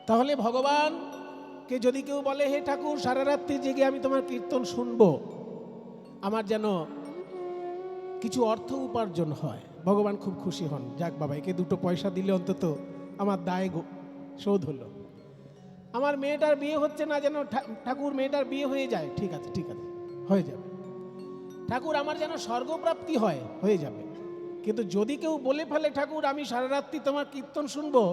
তাহলে ভগবানকে যদি কেউ বলে, হে ঠাকুর সারা রাত্রি জেগে আমি তোমার কীর্তন শুনবো, আমার যেন কিছু অর্থ উপার্জন হয়, ভগবান খুব খুশি হন। যাক বাবা, একে দুটো পয়সা দিলে অন্তত আমার দায় শোধ হলো। আমার মেয়েটার বিয়ে হচ্ছে না, যেন ঠাকুর মেয়েটার বিয়ে হয়ে যায়, ঠিক আছে ঠিক আছে, হয়ে যাবে। ঠাকুর আমার যেন স্বর্গপ্রাপ্তি হয়, হয়ে যাবে। কিন্তু যদি কেউ বলে ফেলে, ঠাকুর আমি সারা রাত্রি তোমার কীর্তন শুনবো,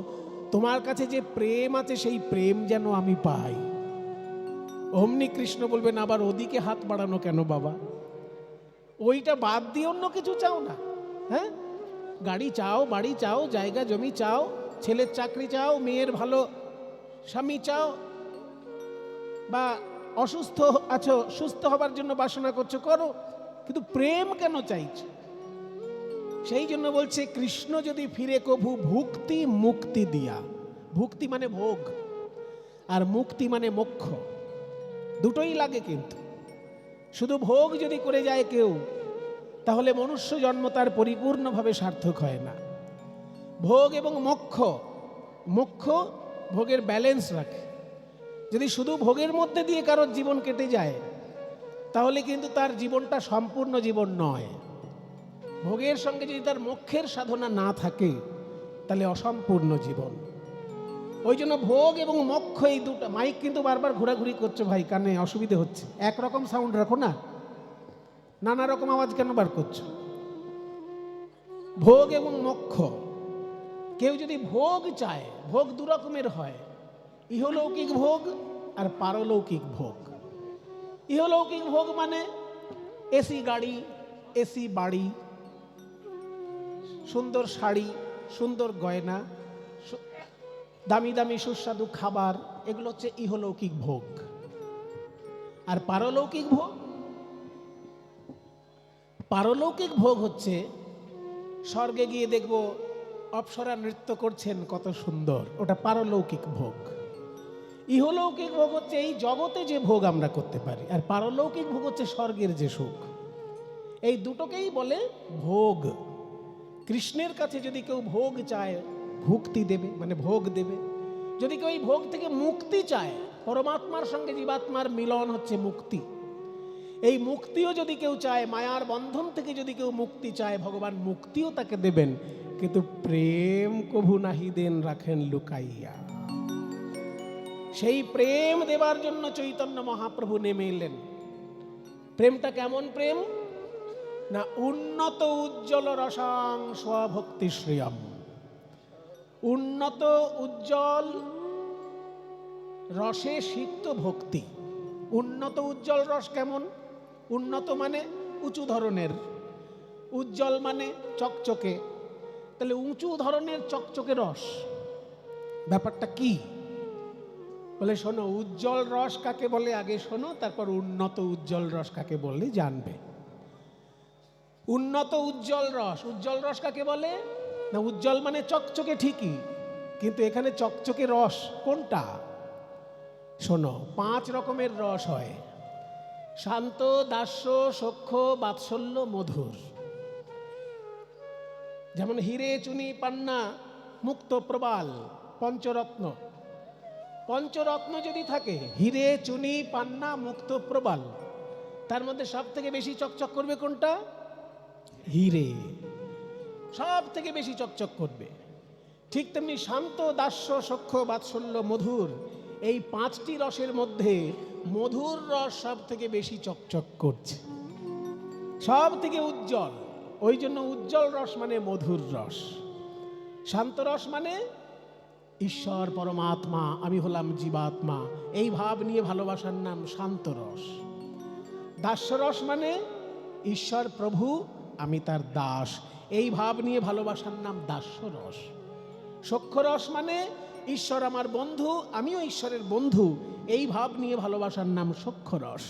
তোমার কাছে যে প্রেম আছে সেই প্রেম যেন আমি পাই, অমনি কৃষ্ণ বলবেন, আবার ওদিকে হাত বাড়ানো কেন বাবা? ওইটা বাদ দিয়ে অন্য কিছু চাও না? হ্যাঁ, গাড়ি চাও, বাড়ি চাও, জায়গা জমি চাও, ছেলের চাকরি চাও, মেয়ের ভালো স্বামী চাও, বা অসুস্থ আছো, সুস্থ হবার জন্য বাসনা করছো, করো, কিন্তু প্রেম কেন চাইছো? সেই জন্য বলছে, কৃষ্ণ যদি ফিরে কভু ভুক্তি মুক্তি দিয়া। ভুক্তি মানে ভোগ, আর মুক্তি মানে মোক্ষ, দুটোই লাগে। কিন্তু শুধু ভোগ যদি করে যায় কেউ, তাহলে মনুষ্য জন্ম তার পরিপূর্ণভাবে সার্থক হয় না। ভোগ এবং মোক্ষ, মোক্ষ ভোগের ব্যালেন্স রাখে। যদি শুধু ভোগের মধ্যে দিয়ে কারোর জীবন কেটে যায়, তাহলে কিন্তু তার জীবনটা সম্পূর্ণ জীবন নয়। ভোগের সঙ্গে যদি তার মোক্ষের সাধনা না থাকে, তাহলে অসম্পূর্ণ জীবন। ওই জন্য ভোগ এবং মোক্ষ এই দুটো। মাইক কিন্তু বারবার ঘোরাঘুরি করছে ভাই, কানে অসুবিধে হচ্ছে। একরকম সাউন্ড রাখো না, নানা রকম আওয়াজ কেন বার করছো? ভোগ এবং মোক্ষ, কেউ যদি ভোগ চায়, ভোগ দু রকমের হয়, ইহলৌকিক ভোগ আর পারলৌকিক ভোগ। ইহলৌকিক ভোগ মানে এসি গাড়ি, এসি বাড়ি, সুন্দর শাড়ি, সুন্দর গয়না, দামি দামি সুস্বাদু খাবার, এগুলো হচ্ছে ইহলৌকিক ভোগ। আর পারলৌকিক ভোগ, পারলৌকিক ভোগ হচ্ছে স্বর্গে গিয়ে দেখব অপ্সরা নৃত্য করছেন, কত সুন্দর, ওটা পারলৌকিক ভোগ। ইহলৌকিক ভোগ হচ্ছে এই জগতে যে ভোগ আমরা করতে পারি, আর পারলৌকিক ভোগ হচ্ছে স্বর্গের যে সুখ। এই দুটোকেই বলে ভোগ। কৃষ্ণের কাছে যদি কেউ ভোগ চায়, ভুক্তি দেবে, মানে ভোগ দেবে। যদি কেউ এই ভোগ থেকে মুক্তি চায়, পরমাত্মার সঙ্গে জীবাত্মার মিলন হচ্ছে মুক্তি, এই মুক্তিও যদি কেউ চায়, মায়ার বন্ধন থেকে যদি কেউ মুক্তি চায়, ভগবান মুক্তিও তাকে দেবেন, কিন্তু প্রেম কভু নাহি দেন রাখেন লুকাইয়া। সেই প্রেম দেবার জন্য চৈতন্য মহাপ্রভু নেমে এলেন। প্রেমটা কেমন প্রেম না, উন্নত উজ্জ্বল রসাং স্বভক্তি শ্রিয়ম। উন্নত উজ্জ্বল রসে সিক্ত ভক্তি। উন্নত উজ্জ্বল রস কেমন? উন্নত মানে উঁচু ধরনের, উজ্জ্বল মানে চকচকে। তাহলে উঁচু ধরনের চকচকে রস, ব্যাপারটা কি বলে শোনো। উজ্জ্বল রস কাকে বলে আগে শোনো, তারপর উন্নত উজ্জ্বল রস কাকে বললে জানবে। উন্নত উজ্জ্বল রস, উজ্জ্বল রস কাকে বলে না, উজ্জ্বল মানে চকচকে ঠিকই, কিন্তু এখানে চকচকে রস কোনটা শোনো। 5 রকমের রস হয়: শান্ত, দাস্য, সখ্য, বাৎসল্য, মধুর। যেমন হিরে, চুনি, পান্না, মুক্ত, প্রবাল, পঞ্চরত্ন। পঞ্চরত্ন যদি থাকে, হিরে, চুনি, পান্না, মুক্ত, প্রবাল, তার মধ্যে সব থেকে বেশি চকচক করবে কোনটা? হিরে সব থেকে বেশি চকচক করবে। ঠিক তেমনি শান্ত, দাস্য, সখ্য, বাৎসল্য, মধুর, এই 5টি রসের মধ্যে মধুর রস সব থেকে বেশি চকচক করছে, সব থেকে উজ্জ্বল। ওই জন্য উজ্জ্বল রস মানে মধুর রস। শান্ত রস মানে ঈশ্বর পরমাত্মা, আমি হলাম জীবাত্মা, এই ভাব নিয়ে ভালোবাসার নাম শান্ত রস। দাস্য রস মানে ঈশ্বর প্রভু, আমি তার দাস, এই ভাব নিয়ে ভালোবাসার নাম দাস্য রস। সখ্য রস মানে ঈশ্বর আমার বন্ধু, আমিও ঈশ্বরের বন্ধু, এই ভাব নিয়ে ভালোবাসার নাম সখ্য রস।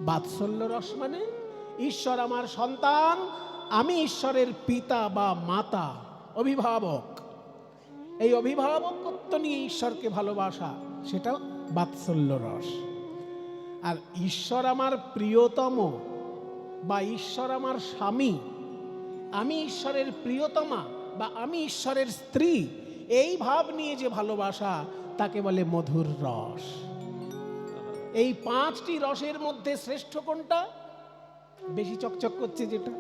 বাৎসল্য রস মানে ঈশ্বর আমার সন্তান, আমি ঈশ্বরের পিতা বা মাতা, অভিভাবক, এই অভিভাবকত্ব নিয়ে ঈশ্বরকে ভালোবাসা, সেটা বাৎসল্য রস। আর ঈশ্বর আমার প্রিয়তম বা ঈশ্বর আমার স্বামী, আমি ঈশ্বরের প্রিয়তমা বা আমি ঈশ্বরের স্ত্রী, এই ভাব নিয়ে যে ভালোবাসা তাকে বলে মধুর রস। এই 5টি রসের মধ্যে শ্রেষ্ঠ কোনটা? বেশি চকচক করছে যেটা,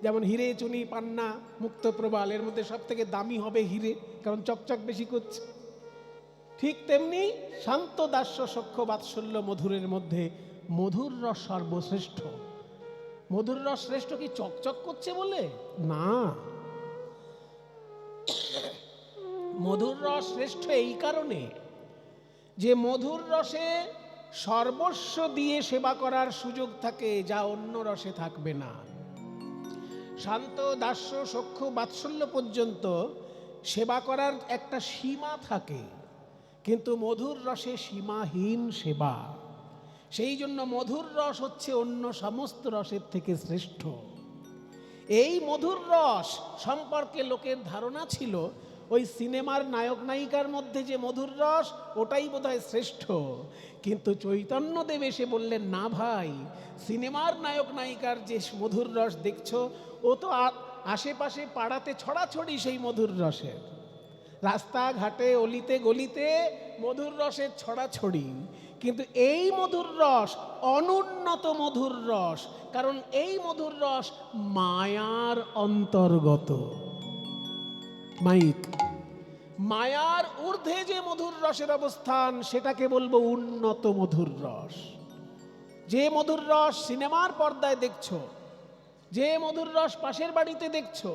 যেমন হিরে, চুনি, পান্না, মুক্ত, প্রবাল, এর মধ্যে সব থেকে দামি হবে হিরে, কারণ চকচক বেশি করছে। ঠিক তেমনি শান্ত, দাস্য, সখ্য, বাৎসল্য, মধুরের মধ্যে মধুর রস সর্বশ্রেষ্ঠ। মধুর রস শ্রেষ্ঠ কি চকচক করছে বলে? না, মধুর রস শ্রেষ্ঠ এই কারণে যে মধুর রসে সর্বস্ব দিয়ে সেবা করার সুযোগ থাকে, যা অন্য রসে থাকবে না। শান্ত, দাস্য, সখ্য, বাৎসল্য পর্যন্ত সেবা করার একটা সীমা থাকে, কিন্তু মধুর রসে সীমাহীন সেবা। সেই জন্য মধুর রস হচ্ছে অন্য সমস্ত রসের থেকে শ্রেষ্ঠ। এই মধুর রস সম্পর্কে লোকের ধারণা ছিল ওই সিনেমার নায়ক নায়িকার মধ্যে যে মধুর রস ওটাই বোধহয় শ্রেষ্ঠ। কিন্তু চৈতন্যদেব এসে বললেন, না ভাই, সিনেমার নায়ক নায়িকার যে মধুর রস দেখছো ও তো আশেপাশে পাড়াতে ছড়াছড়ি সেই মধুর রসের, রাস্তাঘাটে অলিতে গলিতে মধুর রসের ছড়াছড়ি। কিন্তু এই মধুর রস অনুন্নত মধুর রস, কারণ এই মধুর রস মায়ার অন্তর্গত। মায়ার ঊর্ধ্বে যে মধুর রসের অবস্থান সেটাকে বলবো উন্নত মধুর রস। যে মধুর রস সিনেমার পর্দায় দেখছো, যে মধুর রস পাশের বাড়িতে দেখছো,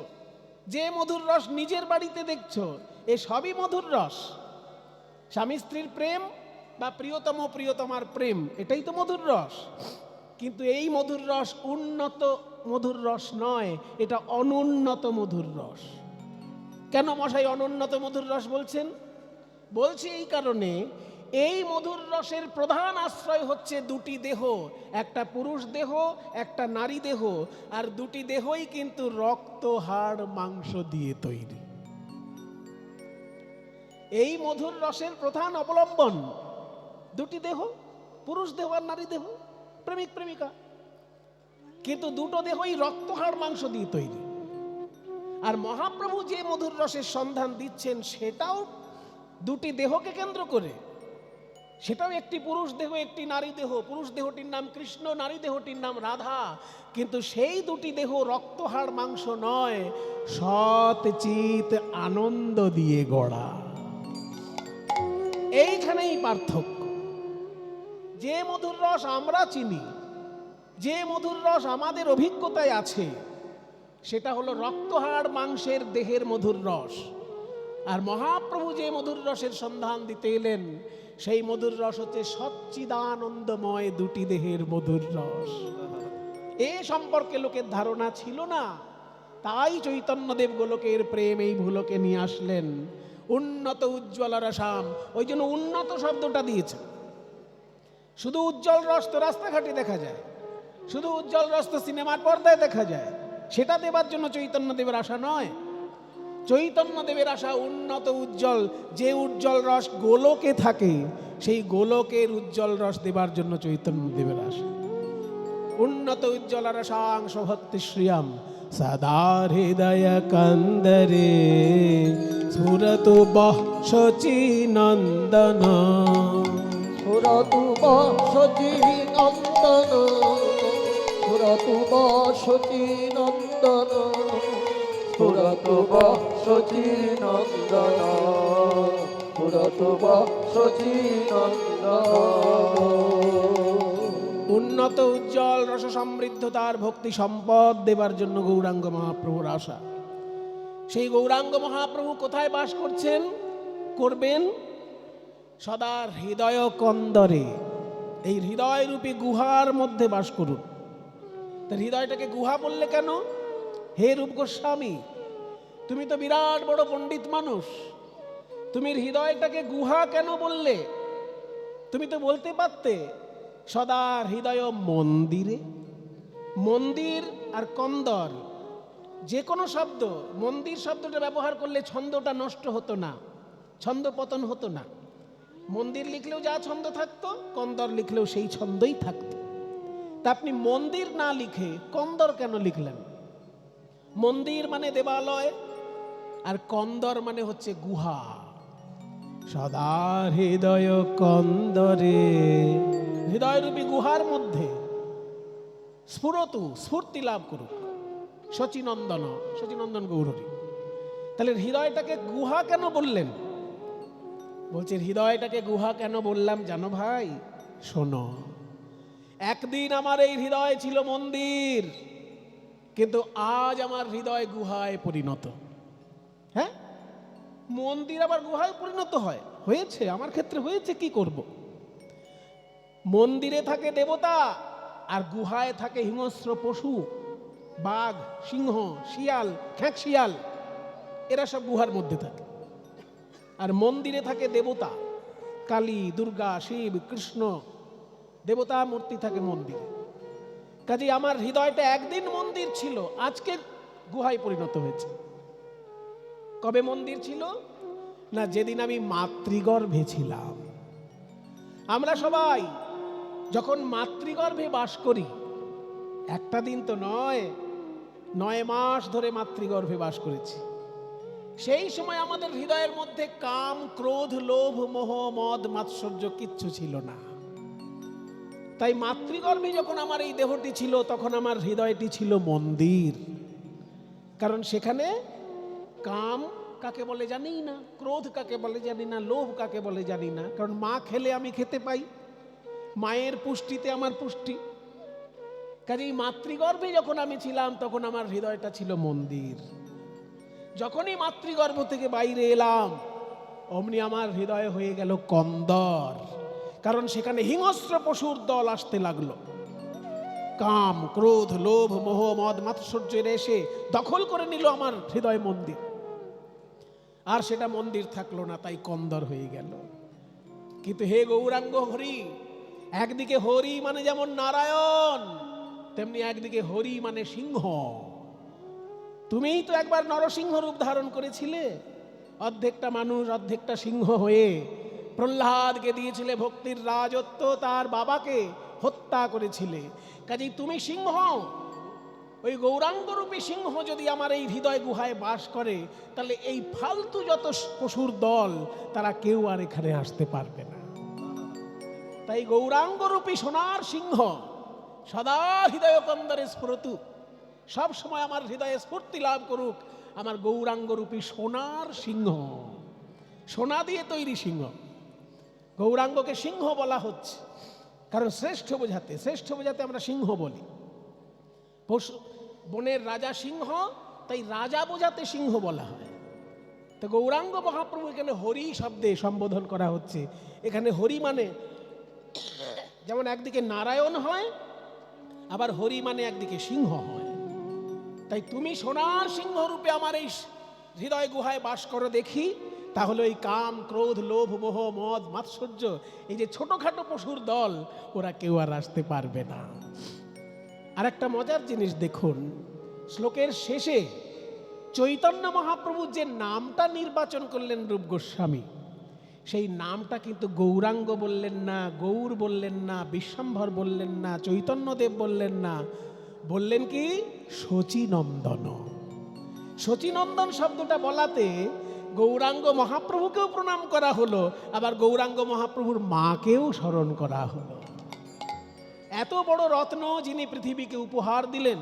যে মধুর রস নিজের বাড়িতে দেখছো, এ সবই মধুর রস। স্বামী স্ত্রীর প্রেম বা প্রিয়তম প্রিয়তমার প্রেম, এটাই তো মধুর রস। কিন্তু এই মধুর রস উন্নত মধুর রস নয়, এটা অনুন্নত মধুর রস। কেন মশাই অনুন্নত মধুর রস বলছেন? বলছি এই কারণে, এই মধুর রসের প্রধান আশ্রয় হচ্ছে দুটি দেহ, একটা পুরুষ দেহ, একটা নারী দেহ, আর দুটি দেহই কিন্তু রক্ত, হাড়, মাংস দিয়ে তৈরি। এই মধুর রসের প্রধান অবলম্বন দুটি দেহ, পুরুষ দেহ আর নারী দেহ, প্রেমিক প্রেমিকা। কিন্তু দুটো দেহই রক্ত, হাড়, মাংস দিয়ে তৈরি। আর মহাপ্রভু যে মধুর রসের সন্ধান দিচ্ছেন সেটাও দুটি দেহকে কেন্দ্র করে, সেটাও একটি পুরুষ দেহ, একটি নারী দেহ। পুরুষ দেহটির নাম কৃষ্ণ, নারী দেহটির নাম রাধা। কিন্তু সেই দুটি দেহ রক্ত, হাড়, মাংস নয়, সৎ চিত আনন্দ দিয়ে গড়া। এইখানেই পার্থক্য। যে মধুর রস আমরা চিনি, যে মধুর রস আমাদের অভিজ্ঞতায় আছে, সেটা হলো রক্ত, হাড়, মাংসের দেহের মধুর রস। আর মহাপ্রভু যে মধুর রসের সন্ধান দিতে এলেন, সেই মধুর রস হচ্ছে সচ্চিদানন্দময় দুটি দেহের মধুর রস। এ সম্পর্কে লোকের ধারণা ছিল না, তাই চৈতন্যদেব গোলকের প্রেম এই ভুলোকে নিয়ে আসলেন। উন্নত উজ্জ্বল রসাম, ওই জন্য উন্নত শব্দটা দিয়েছে। শুধু উজ্জ্বল রস তো রাস্তাঘাটে দেখা যায়, শুধু উজ্জ্বল রস তো সিনেমার পর্দায় দেখা যায়, সেটা দেবার জন্য চৈতন্যদেবের আশা নয়। চৈতন্যদেবের আশা উন্নত উজ্জ্বল, যে উজ্জ্বল রস গোলকে থাকে, সেই গোলকের উজ্জ্বল রস দেবার জন্য চৈতন্যদেবের আশা। উন্নত উজ্জ্বল রসাংশ ভক্তি শ্রিয়াম সদা হৃদয় কন্দরে স্ফুরতু বহ শচী নন্দন, স্ফুরতু বহ শচী নন্দন, স্ফুরতু বহ শচী নন্দন, স্ফুরতু বহ শচী নন্দন, স্ফুরতু বহ শচী নন্দন। উন্নত উজ্জ্বল রস সমৃদ্ধ তার ভক্তি সম্পদ দেবার জন্য গৌরাঙ্গ মহাপ্রভুর আশা। সেই গৌরাঙ্গ মহাপ্রভু কোথায় বাস করছেন, করবেন? সদা হৃদয় কন্দরে, এই হৃদয় রূপী গুহার মধ্যে বাস করুন। তার হৃদয়টাকে গুহা বললে কেন? হে রূপ গোস্বামী, তুমি তো বিরাট বড় পণ্ডিত মানুষ, তুমি হৃদয়টাকে গুহা কেন বললে? তুমি তো বলতে পারতে সদা হৃদয় মন্দিরে। মন্দির আর কন্দর যে কোনো শব্দ, মন্দির শব্দটা ব্যবহার করলে ছন্দটা নষ্ট হতো না, ছন্দ পতন হতো না। মন্দির লিখলেও যা ছন্দ থাকতো, কন্দর লিখলেও সেই ছন্দই থাকতো। তা আপনি মন্দির না লিখে কন্দর কেন লিখলেন? মন্দির মানে দেবালয়, আর কন্দর মানে হচ্ছে গুহা। সদা হৃদয় কন্দরে, হৃদয়রূপী গুহার মধ্যে স্ফুরতু, স্ফূর্তি লাভ করুক শচীনন্দন, শচীনন্দন গৌরহরি। তাহলে হৃদয়টাকে গুহা কেন বললেন? বলছে হৃদয়টাকে গুহা কেন বললাম জানো ভাই? শোনো, একদিন আমার এই হৃদয় ছিল মন্দির, কিন্তু আজ আমার হৃদয় গুহায় পরিণত। হ্যাঁ, মন্দির আবার গুহায় পরিণত হয়, হয়েছে, আমার ক্ষেত্রে হয়েছে, কি করব। মন্দিরে থাকে দেবতা আর গুহায় থাকে হিংস্র পশু, বাঘ, সিংহ, শিয়াল, খ্যাঁক শিয়াল, এরা সব গুহার মধ্যে থাকে। আর মন্দিরে থাকে দেবতা, কালী, দুর্গা, শিব, কৃষ্ণ, দেবতা মূর্তি থাকে মন্দিরে। কাজে আমার হৃদয়টা একদিন মন্দির ছিল, আজকে গুহায় পরিণত হয়েছে। কবে মন্দির ছিল? না, যেদিন আমি মাতৃগর্ভে ছিলাম। আমরা সবাই যখন মাতৃগর্ভে বাস করি, একটা দিন তো নয়, 9 মাস ধরে মাতৃগর্ভে বাস করেছি। সেই সময় আমাদের হৃদয়ের মধ্যে কাম, ক্রোধ, লোভ, মোহ, মদ, মাৎসর্য কিচ্ছু ছিল না। তাই মাতৃগর্ভে যখন আমার এই দেহটি ছিল, তখন আমার হৃদয়টি ছিল মন্দির। কারণ সেখানে কাম কাকে বলে জানি না, ক্রোধ কাকে বলে জানি না, লোভ কাকে বলে জানি না। কারণ মা খেলে আমি খেতে পাই, মায়ের পুষ্টিতে আমার পুষ্টি। কাজেই মাতৃগর্ভে যখন আমি ছিলাম, তখন আমার হৃদয়টা ছিল মন্দির। যখনই মাতৃগর্ভ থেকে বাইরে এলাম, অমনি আমার হৃদয় হয়ে গেল কন্দর। কারণ সেখানে হিংস্র পশুর দল আসতে লাগলো। কাম, ক্রোধ, লোভ, মোহ, মদ, মাৎসর্যের এসে দখল করে নিল আমার হৃদয় মন্দির। আর সেটা মন্দির থাকলো না, তাই কন্দর হয়ে গেল। কিন্তু হে গৌরাঙ্গ হরি, একদিকে হরি মানে যেমন নারায়ণ, তেমনি একদিকে হরি মানে সিংহ। তুমিই তো একবার নরসিংহ রূপ ধারণ করেছিলে, অর্ধেকটা মানুষ অর্ধেকটা সিংহ হয়ে প্রহ্লাদকে দিয়েছিলে ভক্তির রাজত্ব, তার বাবাকে হত্যা করেছিলে। কাজেই তুমি সিংহ। ওই গৌরাঙ্গরূপী সিংহ যদি আমার এই হৃদয় গুহায় বাস করে, তাহলে এই ফালতু যত পশুর দল, তারা কেউ আর এখানে আসতে পারবে না। তাই গৌরাঙ্গরূপী সোনার সিংহ সদা হৃদয় কন্দরে স্ফুরতু, সব সময় আমার হৃদয়ে স্ফূর্তি লাভ করুক আমার গৌরাঙ্গরূপী সোনার সিংহ। সোনা দিয়ে তৈরি সিংহ। গৌরাঙ্গকে সিংহ বলা হচ্ছে কারণ শ্রেষ্ঠ বোঝাতে আমরা সিংহ বলি। পশু বনের রাজা সিংহ, তাই রাজা বোঝাতে সিংহ বলা হয়। তো গৌরাঙ্গ মহাপ্রভু এখানে হরি শব্দে সম্বোধন করা হচ্ছে। এখানে হরি মানে যেমন একদিকে নারায়ণ হয়, আবার হরি মানে একদিকে সিংহ হয়। তাই তুমি সোনার সিংহ রূপে আমার এই হৃদয় গুহায় বাস করো দেখি, তাহলে ওই কাম, ক্রোধ, লোভ, মোহ, মদ, মাৎসর্য, এই যে ছোটখাটো পশুর দল, ওরা কেউ আর আসতে পারবে না। আর একটা মজার জিনিস দেখুন, শ্লোকের শেষে চৈতন্য মহাপ্রভু যে নামটা নির্বাচন করলেন রূপ গোস্বামী, সেই নামটা কিন্তু গৌরাঙ্গ বললেন না, গৌর বললেন না, বিশ্বম্ভর বললেন না, চৈতন্যদেব বললেন না, বললেন কি শচীনন্দন। শচীনন্দন শব্দটা বলাতে গৌরাঙ্গ মহাপ্রভুকেও প্রণাম করা হলো, আবার গৌরাঙ্গ মহাপ্রভুর মাকেও স্মরণ করা হলো। এত বড় রত্ন যিনি পৃথিবীকে উপহার দিলেন,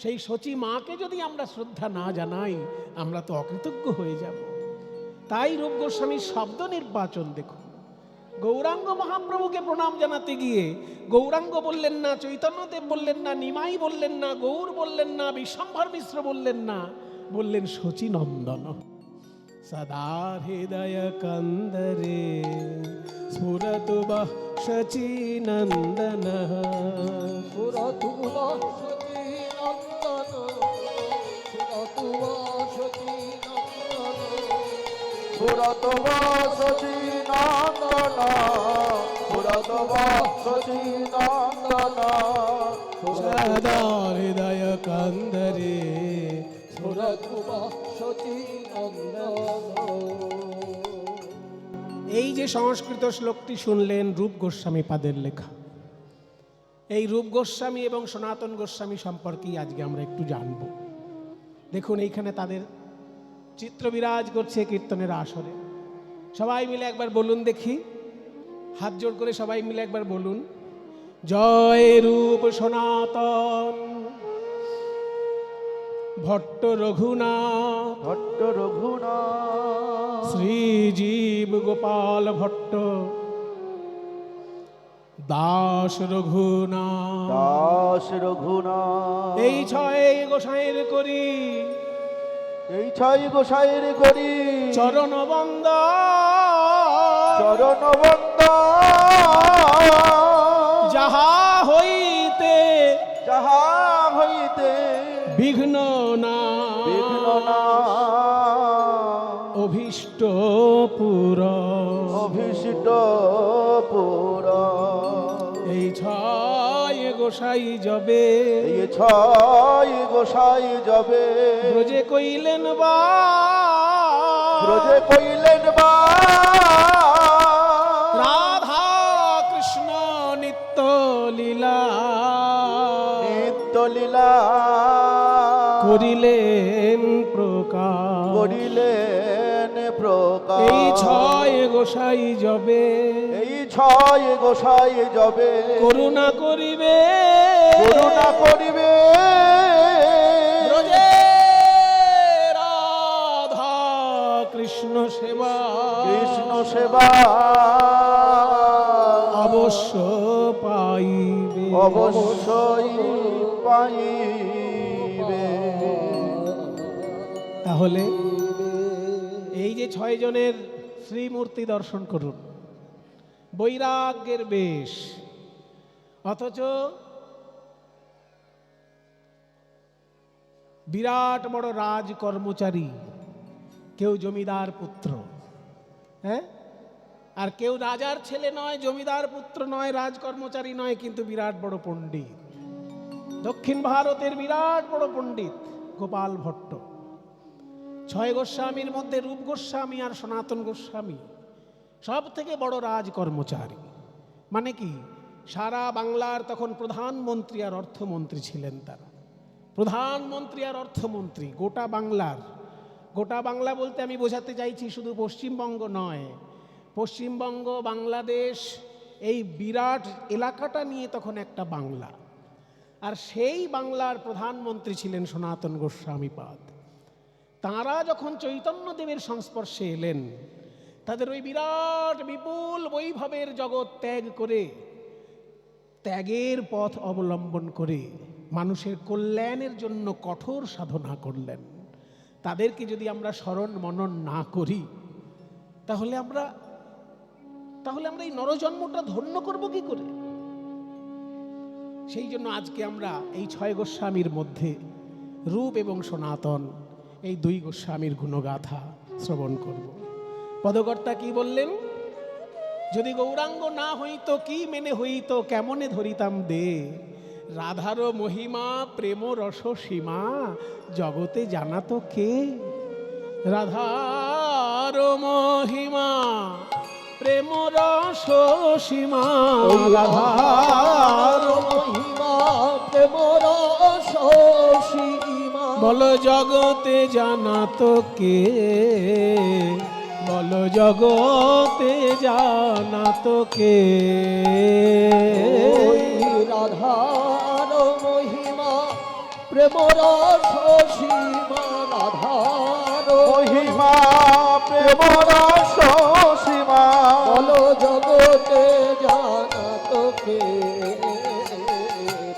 সেই শচী মাকে যদি আমরা শ্রদ্ধা না জানাই, আমরা তো অকৃতজ্ঞ হয়ে যাব। তাই রূপ গোস্বামীর শব্দ নির্বাচন দেখুন। গৌরাঙ্গ মহাপ্রভুকে প্রণাম জানাতে গিয়ে গৌরাঙ্গ বললেন না, চৈতন্যদেব বললেন না, নিমাই বললেন না, গৌর বললেন না, বিশ্বম্ভর মিশ্র বললেন না, বললেন শচীনন্দন। সদা হৃদয় কন্দরে স্ফুরতু বঃ শচীনন্দন, স্ফুরতু বঃ শচীনন্দন, স্ফুরতু বঃ শচীনন্দন, স্ফুরতু বঃ শচীনন্দন, স্ফুরতু বঃ শচীনন্দন, সদা হৃদয় কন্দরে স্ফুরতু বঃ শচীনন্দন। এই যে সংস্কৃত শ্লোকটি শুনলেন, রূপ গোস্বামী পাদের লেখা। এই রূপ গোস্বামী এবং সনাতন গোস্বামী সম্পর্কেই আজকে আমরা একটু জানব। দেখুন, এইখানে তাদের চিত্র বিরাজ করছে কীর্তনের আসরে। সবাই মিলে একবার বলুন দেখি, হাত জোড় করে সবাই মিলে একবার বলুন, জয় রূপ সনাতন ভট্ট রঘুনাথ ভট্ট রঘুনাথ শ্রীজীব গোপাল ভট্ট দাস রঘুনাথ। দাস রঘুনাথ এই ছয় গোসাইয়ের করি এই ছয় গোসাইয়ের করি চরণ বন্দ চরণ বন্দ যাহা হইতে যাহা হইতে বিঘ্ন না বিঘ্ন না অভীষ্ট পুর। অভিষিত পুর। এই ছয় গোসাই যবে এই ছয় গোসাই যাবে ব্রজে কইলেন বা ব্রজে কইলেন বা রাধা কৃষ্ণ নিত্য লীলা নিত্য লীলা করিলেন প্রকাশ। করিলেন প্রকাশ। এই ছয় গোসাই যবে এই ছয় গোসাই যাবে করুণা করিবে করুণা করিবে ব্রজে রাধা কৃষ্ণ সেবা কৃষ্ণ সেবা অবশ্য পাইবে। অবশ্যই পাইবে। তাহলে এই যে ছয় জনের শ্রীমূর্তি দর্শন করুন, বৈরাগ্যের বেশ, অথচ বিরাট বড় রাজ কর্মচারী, কেউ জমিদার পুত্র, হ্যাঁ, আর কেউ রাজার ছেলে নয়, জমিদার পুত্র নয়, রাজ কর্মচারী নয়, কিন্তু বিরাট বড় পণ্ডিত, দক্ষিণ ভারতের বিরাট বড় পণ্ডিত গোপাল ভট্ট। ছয় গোস্বামীর মধ্যে রূপ গোস্বামী আর সনাতন গোস্বামী সব থেকে বড় রাজ কর্মচারী। মানে কি, সারা বাংলার তখন প্রধানমন্ত্রী আর অর্থমন্ত্রী ছিলেন তারা। প্রধানমন্ত্রী আর অর্থমন্ত্রী গোটা বাংলার। গোটা বাংলা বলতে আমি বোঝাতে চাইছি শুধু পশ্চিমবঙ্গ নয়, পশ্চিমবঙ্গ, বাংলাদেশ, এই বিরাট এলাকাটা নিয়ে তখন একটা বাংলা। আর সেই বাংলার প্রধানমন্ত্রী ছিলেন সনাতন গোস্বামীপাদ। তাঁরা যখন চৈতন্যদেবের সংস্পর্শে এলেন, তাদের ওই বিরাট বিপুল বৈভবের জগৎ ত্যাগ করে, ত্যাগের পথ অবলম্বন করে মানুষের কল্যাণের জন্য কঠোর সাধনা করলেন। তাদেরকে যদি আমরা স্মরণ মনন না করি, তাহলে আমরা এই নরজন্মটা ধন্য করব কি করে? সেই জন্য আজকে আমরা এই ছয় গোস্বামীর মধ্যে রূপ এবং সনাতন এই দুই গোস্বামীর গুণগাথা শ্রবণ করব। পদকর্তা কি বললেন? যদি গৌরাঙ্গ না হইতো কি মেনে হইতো, কেমনে ধরিতাম দে, রাধার মহিমা প্রেম রস সীমা জগতে জানাতো কে। রাধার মহিমা প্রেম রস সীমা, রাধার মহিমা প্রেম রস সীমা বল জগতে জানাতো কে, বল জগতে জানাতো কে। ওই রাধার মহিমা প্রেম রস সীমা, রাধার মহিমা প্রেম রস সীমা বল জগতে জানাতো কে,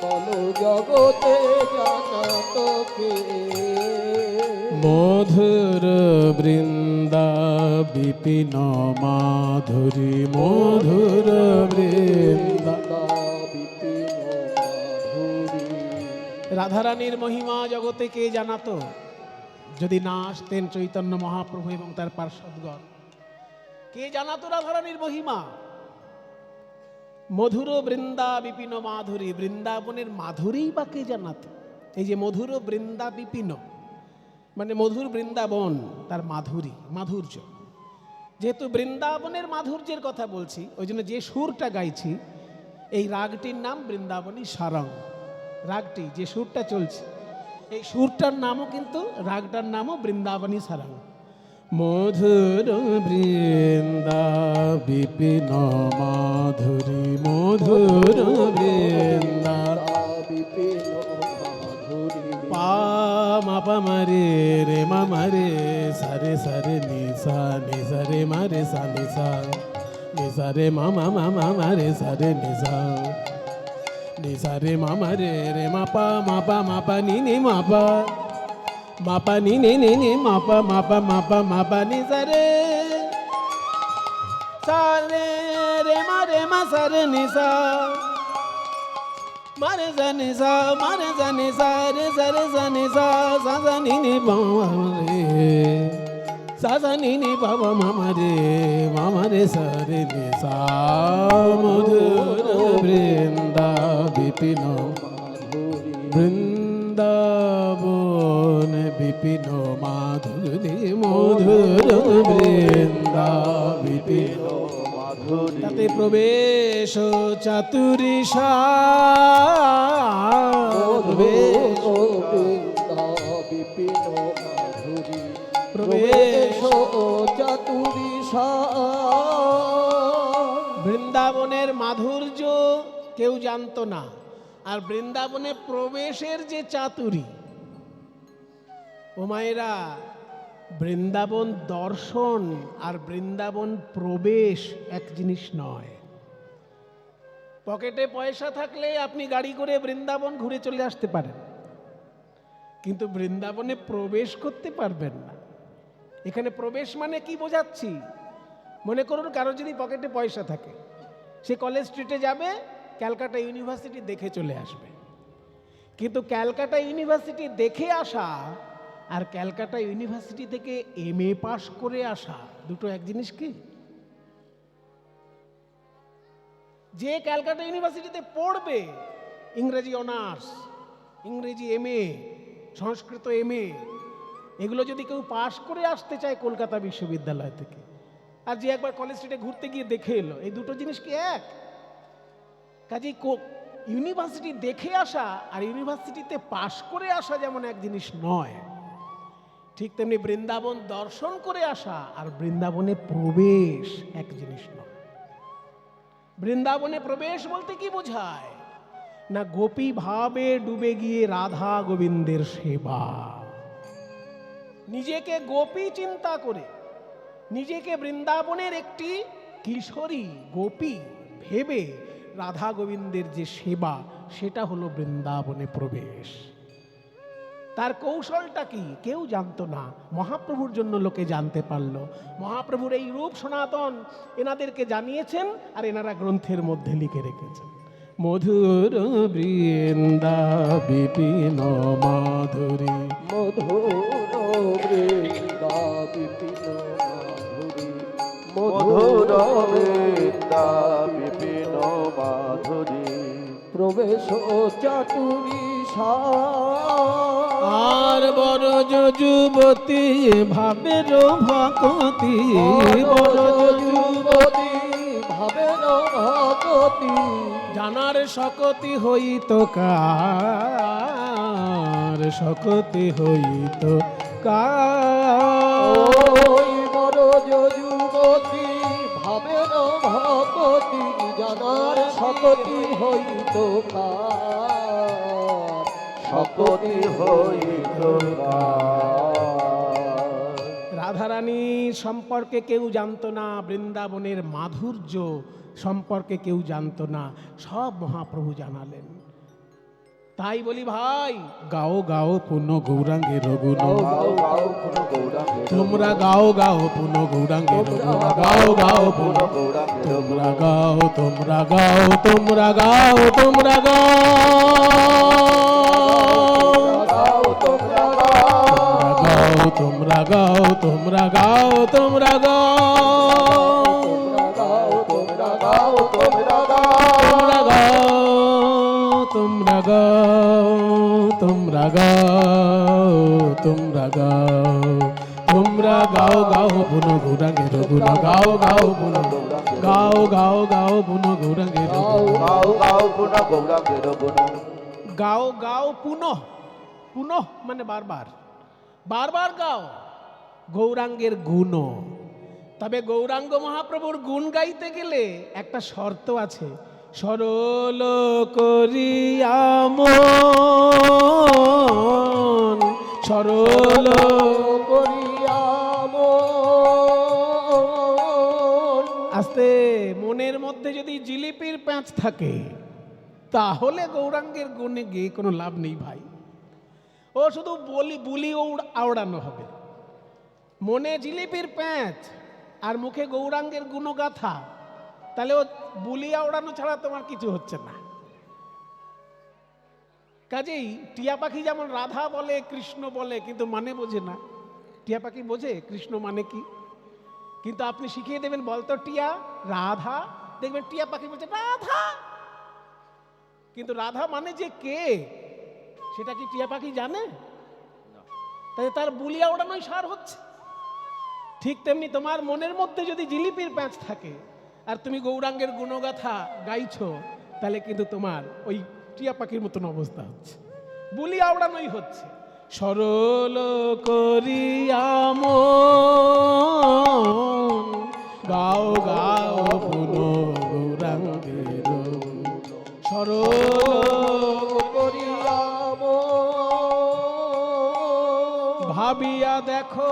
বল জগতে জানাতো কে। মধুর বৃন্দা বিপিন মাধুরী, মধুর বৃন্দা। রাধারানীর মহিমা জগতে কে জানাতো যদি না আসতেন চৈতন্য মহাপ্রভু এবং তার পার্ষদগণ? কে জানাতো রাধারানীর মহিমা? মধুর বৃন্দা বিপিন মাধুরী, বৃন্দাবনের মাধুরী বা কে জানাতো? এই যে মধুর বৃন্দা বিপিন মানে মধুর বৃন্দাবন, তার মাধুরী, মাধুর্য। যেহেতু বৃন্দাবনের মাধুর্যের কথা বলছি, ওই জন্য যে সুরটা গাইছি, এই রাগটির নাম বৃন্দাবনী সারং। রাগটি যে সুরটা চলছে, এই সুরটার নামও কিন্তু, রাগটার নামও বৃন্দাবনী সারং। মধুর বৃন্দা বিপিন মাধুরী, মধুর বৃন্দা বিপিন মাধুরী। পা মা পা মরে রে মা মরে সারে সারে নিসা নিসা রে মারে সা নিসা নিসা রে মা মা মা মা মারে সারে নিসা নিসা রে মা মরে রে মা পা নি নি মা পা নি নি নি নি মা পা নি সা রে রে মা সা রে নিসা মারে জানি সা মারে জানি সা রে জানি সা সা জানি নি বাবা রে সা জানি নি বাবা মামা রে সা রে নি সা মধুর বৃন্দা বিপিন বৃন্দাবন বিপিন মাধুরী, মধুর বৃন্দা বিপিন তাতে প্রবেশ চাতুরী বিপিন মাধুরী। প্রবেশ চাতুরী বৃন্দাবনের মাধুর্য কেউ জানতো না, আর বৃন্দাবনে প্রবেশের যে চাতুরী, ও মায়েরা, বৃন্দাবন দর্শন আর বৃন্দাবন প্রবেশ এক জিনিস নয়। পকেটে পয়সা থাকলে আপনি গাড়ি করে বৃন্দাবন ঘুরে চলে আসতে পারেন, কিন্তু বৃন্দাবনে প্রবেশ করতে পারবেন না। এখানে প্রবেশ মানে কি বোঝাচ্ছি? মনে করুন কারো যদি পকেটে পয়সা থাকে, সে কলেজ স্ট্রিটে যাবে, ক্যালকাটা ইউনিভার্সিটি দেখে চলে আসবে। কিন্তু ক্যালকাটা ইউনিভার্সিটি দেখে আসা আর ক্যালকাটা ইউনিভার্সিটি থেকে MA পাস করে আসা দুটো এক জিনিস কি? যে ক্যালকাটা ইউনিভার্সিটিতে পড়বে, ইংরেজি অনার্স, ইংরেজি MA, সংস্কৃত MA, এগুলো যদি কেউ পাস করে আসতে চায় কলকাতা বিশ্ববিদ্যালয় থেকে, আর যে একবার কলেজ স্ট্রিটে ঘুরতে গিয়ে দেখে এলো, এই দুটো জিনিস কি এক? কাজেই ইউনিভার্সিটি দেখে আসা আর ইউনিভার্সিটিতে পাস করে আসা যেমন এক জিনিস নয়, ঠিক তেমনি বৃন্দাবন দর্শন করে আসা আর বৃন্দাবনে প্রবেশ এক জিনিস নয়। বৃন্দাবনে প্রবেশ বলতে কি বোঝায়? না গোপী ভাবে ডুবে গিয়ে রাধা গোবিন্দের সেবা, নিজেকে গোপী চিন্তা করে, নিজেকে বৃন্দাবনের একটি কিশোরী গোপী ভেবে রাধা গোবিন্দের যে সেবা, সেটা হলো বৃন্দাবনে প্রবেশ। তার কৌশলটা কি কেউ জানতো না, মহাপ্রভুর জন্য লোকে জানতে পারলো। মহাপ্রভুর এই রূপ সনাতন এনাদেরকে জানিয়েছেন, আর এনারা গ্রন্থের মধ্যে লিখে রেখেছেন। মধুর বৃন্দা বিপিন মাধুরী, মধুর বৃন্দা বিপিন মাধুরী। মধুর বৃন্দা বিপিন মাধুরী। প্রবেশ চাতুরী আর বড় যুবতী ভাবের ভকতি, বড় যুবতী ভাবের ভকতি। জানার শকতি হইত কার, শকতি হইত কার। ওই বড় যুবতী ভাবের ভকতি, জানার শকতি হইত কার, শকতি হইত কার। রাধারানী সম্পর্কে কেউ জানতো না, বৃন্দাবনের মাধুর্য সম্পর্কে কেউ জানতো না, সব মহাপ্রভু জানালেন। তাই বলি ভাই, গাও গাও পুন গৌরাঙ্গের গুণ, তোমরা গাও গাও পুন গৌরাঙ্গের গুণ, গাও গাও পুন, তোমরা গাও তোমরা গাও তোমরা গাও তোমরা গাও, তোমরা গাও তোমরা গাও তোমরা গাও, তোমরা গাও তোমরা গাও তোমরা গাও, তোমরা গাও গাও পুন গৌরাঙ্গের গুণ, গাও গাও পুন, গাও গাও গাও পুন গৌরাঙ্গের গুণ, গাও গাও পুন গৌরাঙ্গের গুণ, গাও গাও পুনঃ, পুনঃ মানে বারবার, বারবার গাও, গৌরাঙ্গের গুণও। তবে গৌরাঙ্গ মহাপ্রভুর গুণ গাইতে গেলে একটা শর্ত আছে, সরল করিয়া মন, সরল করিয়া মন। আস্তে, মনের মধ্যে যদি জিলিপির প্যাঁচ থাকে তাহলে গৌরাঙ্গের গুণে গিয়ে কোনো লাভ নেই ভাই। ও শুধু বুলি আওড়ানো হবে। মনে জিলিপির প্যাঁচ আর মুখে গৌরাঙ্গের গুণগাথা, তাহলে ও বুলি আওড়ানো ছাড়া তোমার কিছু হচ্ছে না। কাজেই টিয়া পাখি যেমন রাধা বলে কৃষ্ণ বলে কিন্তু মানে বোঝে না। টিয়া পাখি বোঝে কৃষ্ণ মানে কি, কিন্তু আপনি শিখিয়ে দেবেন বলতো টিয়া রাধা, দেখবেন টিয়া পাখি বলছে রাধা, কিন্তু রাধা মানে যে কে সেটা কি টিয়া পাখি জানে? তাই তার বুলিয়া ওড়ানোই সার হচ্ছে। ঠিক তেমনি তোমার মনের মধ্যে যদি জিলিপির প্যাঁচ থাকে আর তুমি গৌরাঙ্গের গুণগাথা গাইছো, তাহলে কিন্তু তোমার ওই টিয়া পাখির মতন অবস্থা হচ্ছে, বুলিয়া ওড়ানোই হচ্ছে। সরল করিয়া মন, গাও গাও পুনো গৌরাঙ্গের সরল করিয়া মন। ভাবিয়া দেখো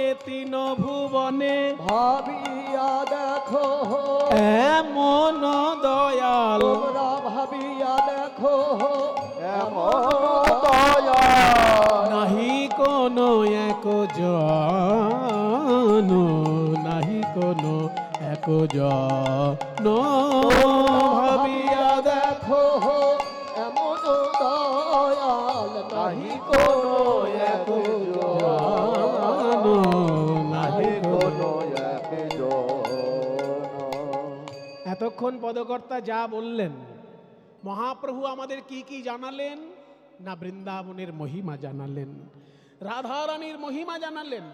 এ তিন ভুবনে, ভাবিয়া দেখো এমন দয়াল, তোমরা ভাবিয়া দেখো এমন দয়া নাহি কোনো এক জন, নাহি কোনো এক জন। ভাবিয়া দেখো এমন দয়াল নাহি কোনো এক জন, নাহি কোনো। এতক্ষণ পদকর্তা যা বললেন, মহাপ্রভু আমাদের কি কি জানালেন না? বৃন্দাবনের মহিমা জানালেন, রাধারানীর মহিমা জানালেন,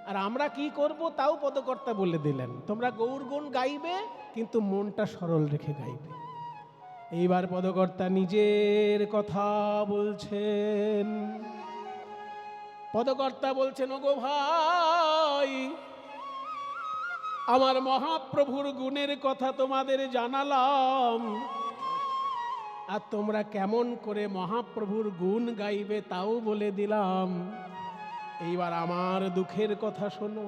আর আমরা কি করব তাও পদকর্তা বলে দিলেন। তোমরা গৌরগুণ গাইবে কিন্তু মনটা সরল রেখে গাইবে। এইবার পদকর্তা নিজের কথা বলছেন। পদকর্তা বলছেন, ওগো ভাই, আমার মহাপ্রভুর গুণের কথা তোমাদের জানালাম, আর তোমরা কেমন করে মহাপ্রভুর গুণ গাইবে তাও বলে দিলাম। এইবার আমার দুঃখের কথা শোনো।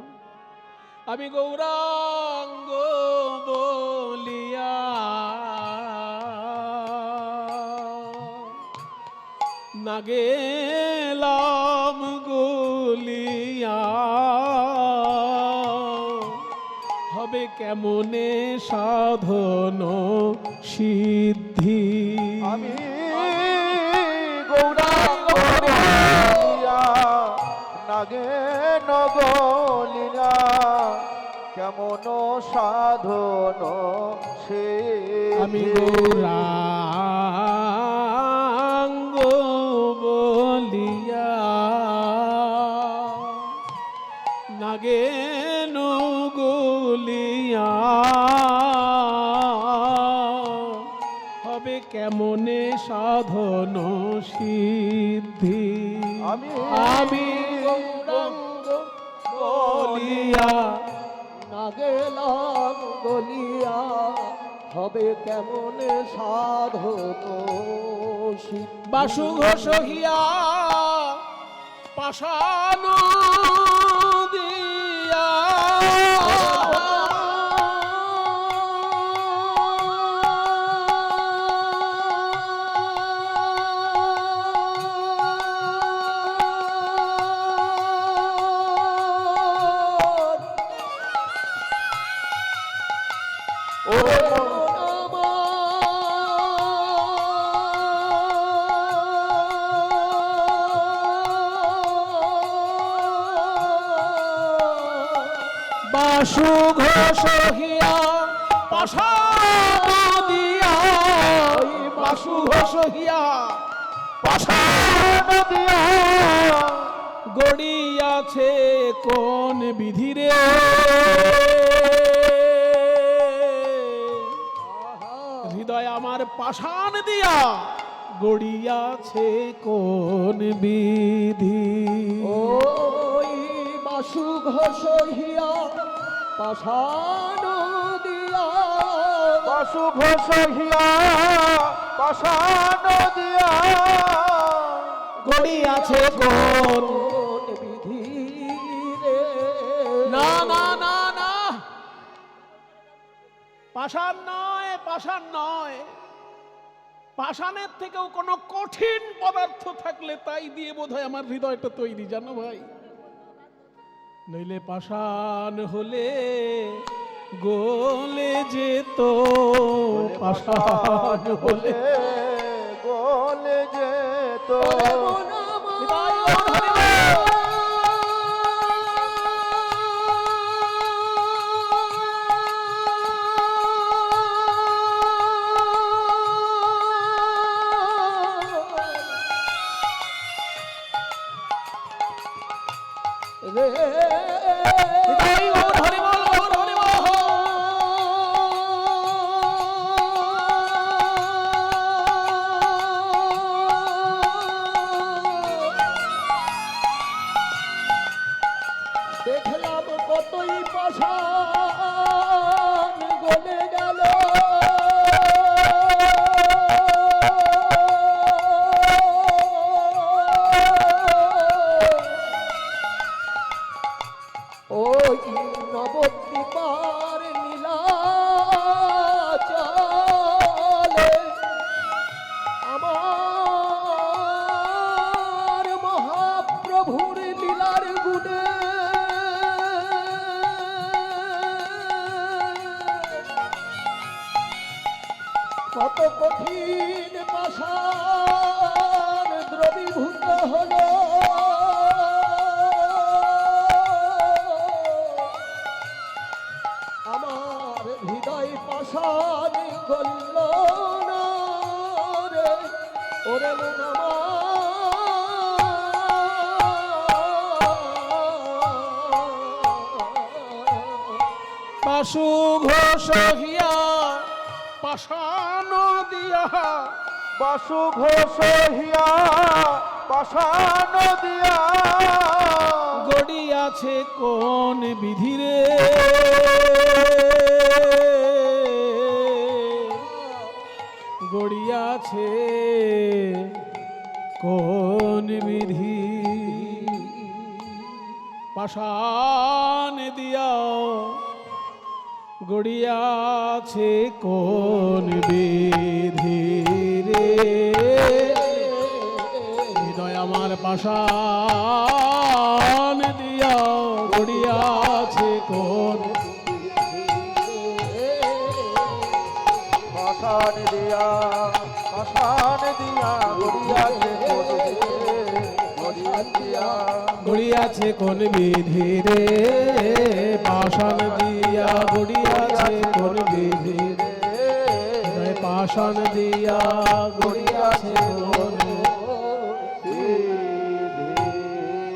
আমি গৌরাঙ্গ বলিয়া না গেলাম গলিয়া, হবে কেমনে সাধন সিদ্ধি। আমি গৌরাঙ্গ বলিয়া নাগে নগলিয়া, কেমন সাধন সে আমি গৌরাঙ্গ বলিয়া নাগে নগলিয়া, হবে কেমনে সাধন সিদ্ধি। আমি গৌরাঙ্গ বলিয়া না গেলাম গলিয়া, হবে কেমনে সাধন সিদ্ধি। বাসু ঘোষ হিয়া পাষাণ দিয়া, বাসু ঘোষ হিয়া পাষাণ দিয়া, বাসু ঘোষ হিয়া পাষাণ দিয়া, গড়িয়াছে কোন বিধিরে, হৃদয় আমার পাষাণ দিয়া গড়িয়াছে কোন বিধি। ওই পাশু ঘষিয়া পাষাণ দিয়া পাশু ঘষিয়া পাষাণ দিয়া গড়ি আছে কোন কোন বিধি রে না না না না, পাষাণ নয়, পাষাণ নয়। পাষাণের থেকেও কোনো কঠিন পদার্থ থাকলে তাই দিয়ে বোধহয় আমার হৃদয়টা তৈরি, জানো ভাই। নইলে পাষাণ হলে গলে যেত, পাষাণ হলে গলে যেত। ওরে মন রে দেখলাম কতই পাষাণ গলে গেল ওই নবদ্বীপার নীলাচলে আমার মহাপ্রভুর লীলার গুণে কত কঠিন পাষাণ দ্রবীভূত হলো আমার হৃদয় পাষাণ গল্ল না রে ওরে মন পাশু ঘষিয়া পাষাণ দিয়া পাশু ঘষিয়া পাষাণ দিয়া গড়ি আছে কোন বিধিরে গড়ি আছে কোন বিধি পাষাণ দিয়া গড়িয়াছে কোন বিধি রে হৃদয় আমার পাষাণ দিয়া গড়িয়াছে কোন পাষাণ দিয়া পাষাণ দিয়া গড়িয়াছে গড়িয়াছে দিয়া গড়িয়াছে কোন বিধি রে পাষাণ দিয়া গড়িয়াছে কোন বিধি রে হৃদয় পাষাণ দিয়া গড়িয়াছে কোন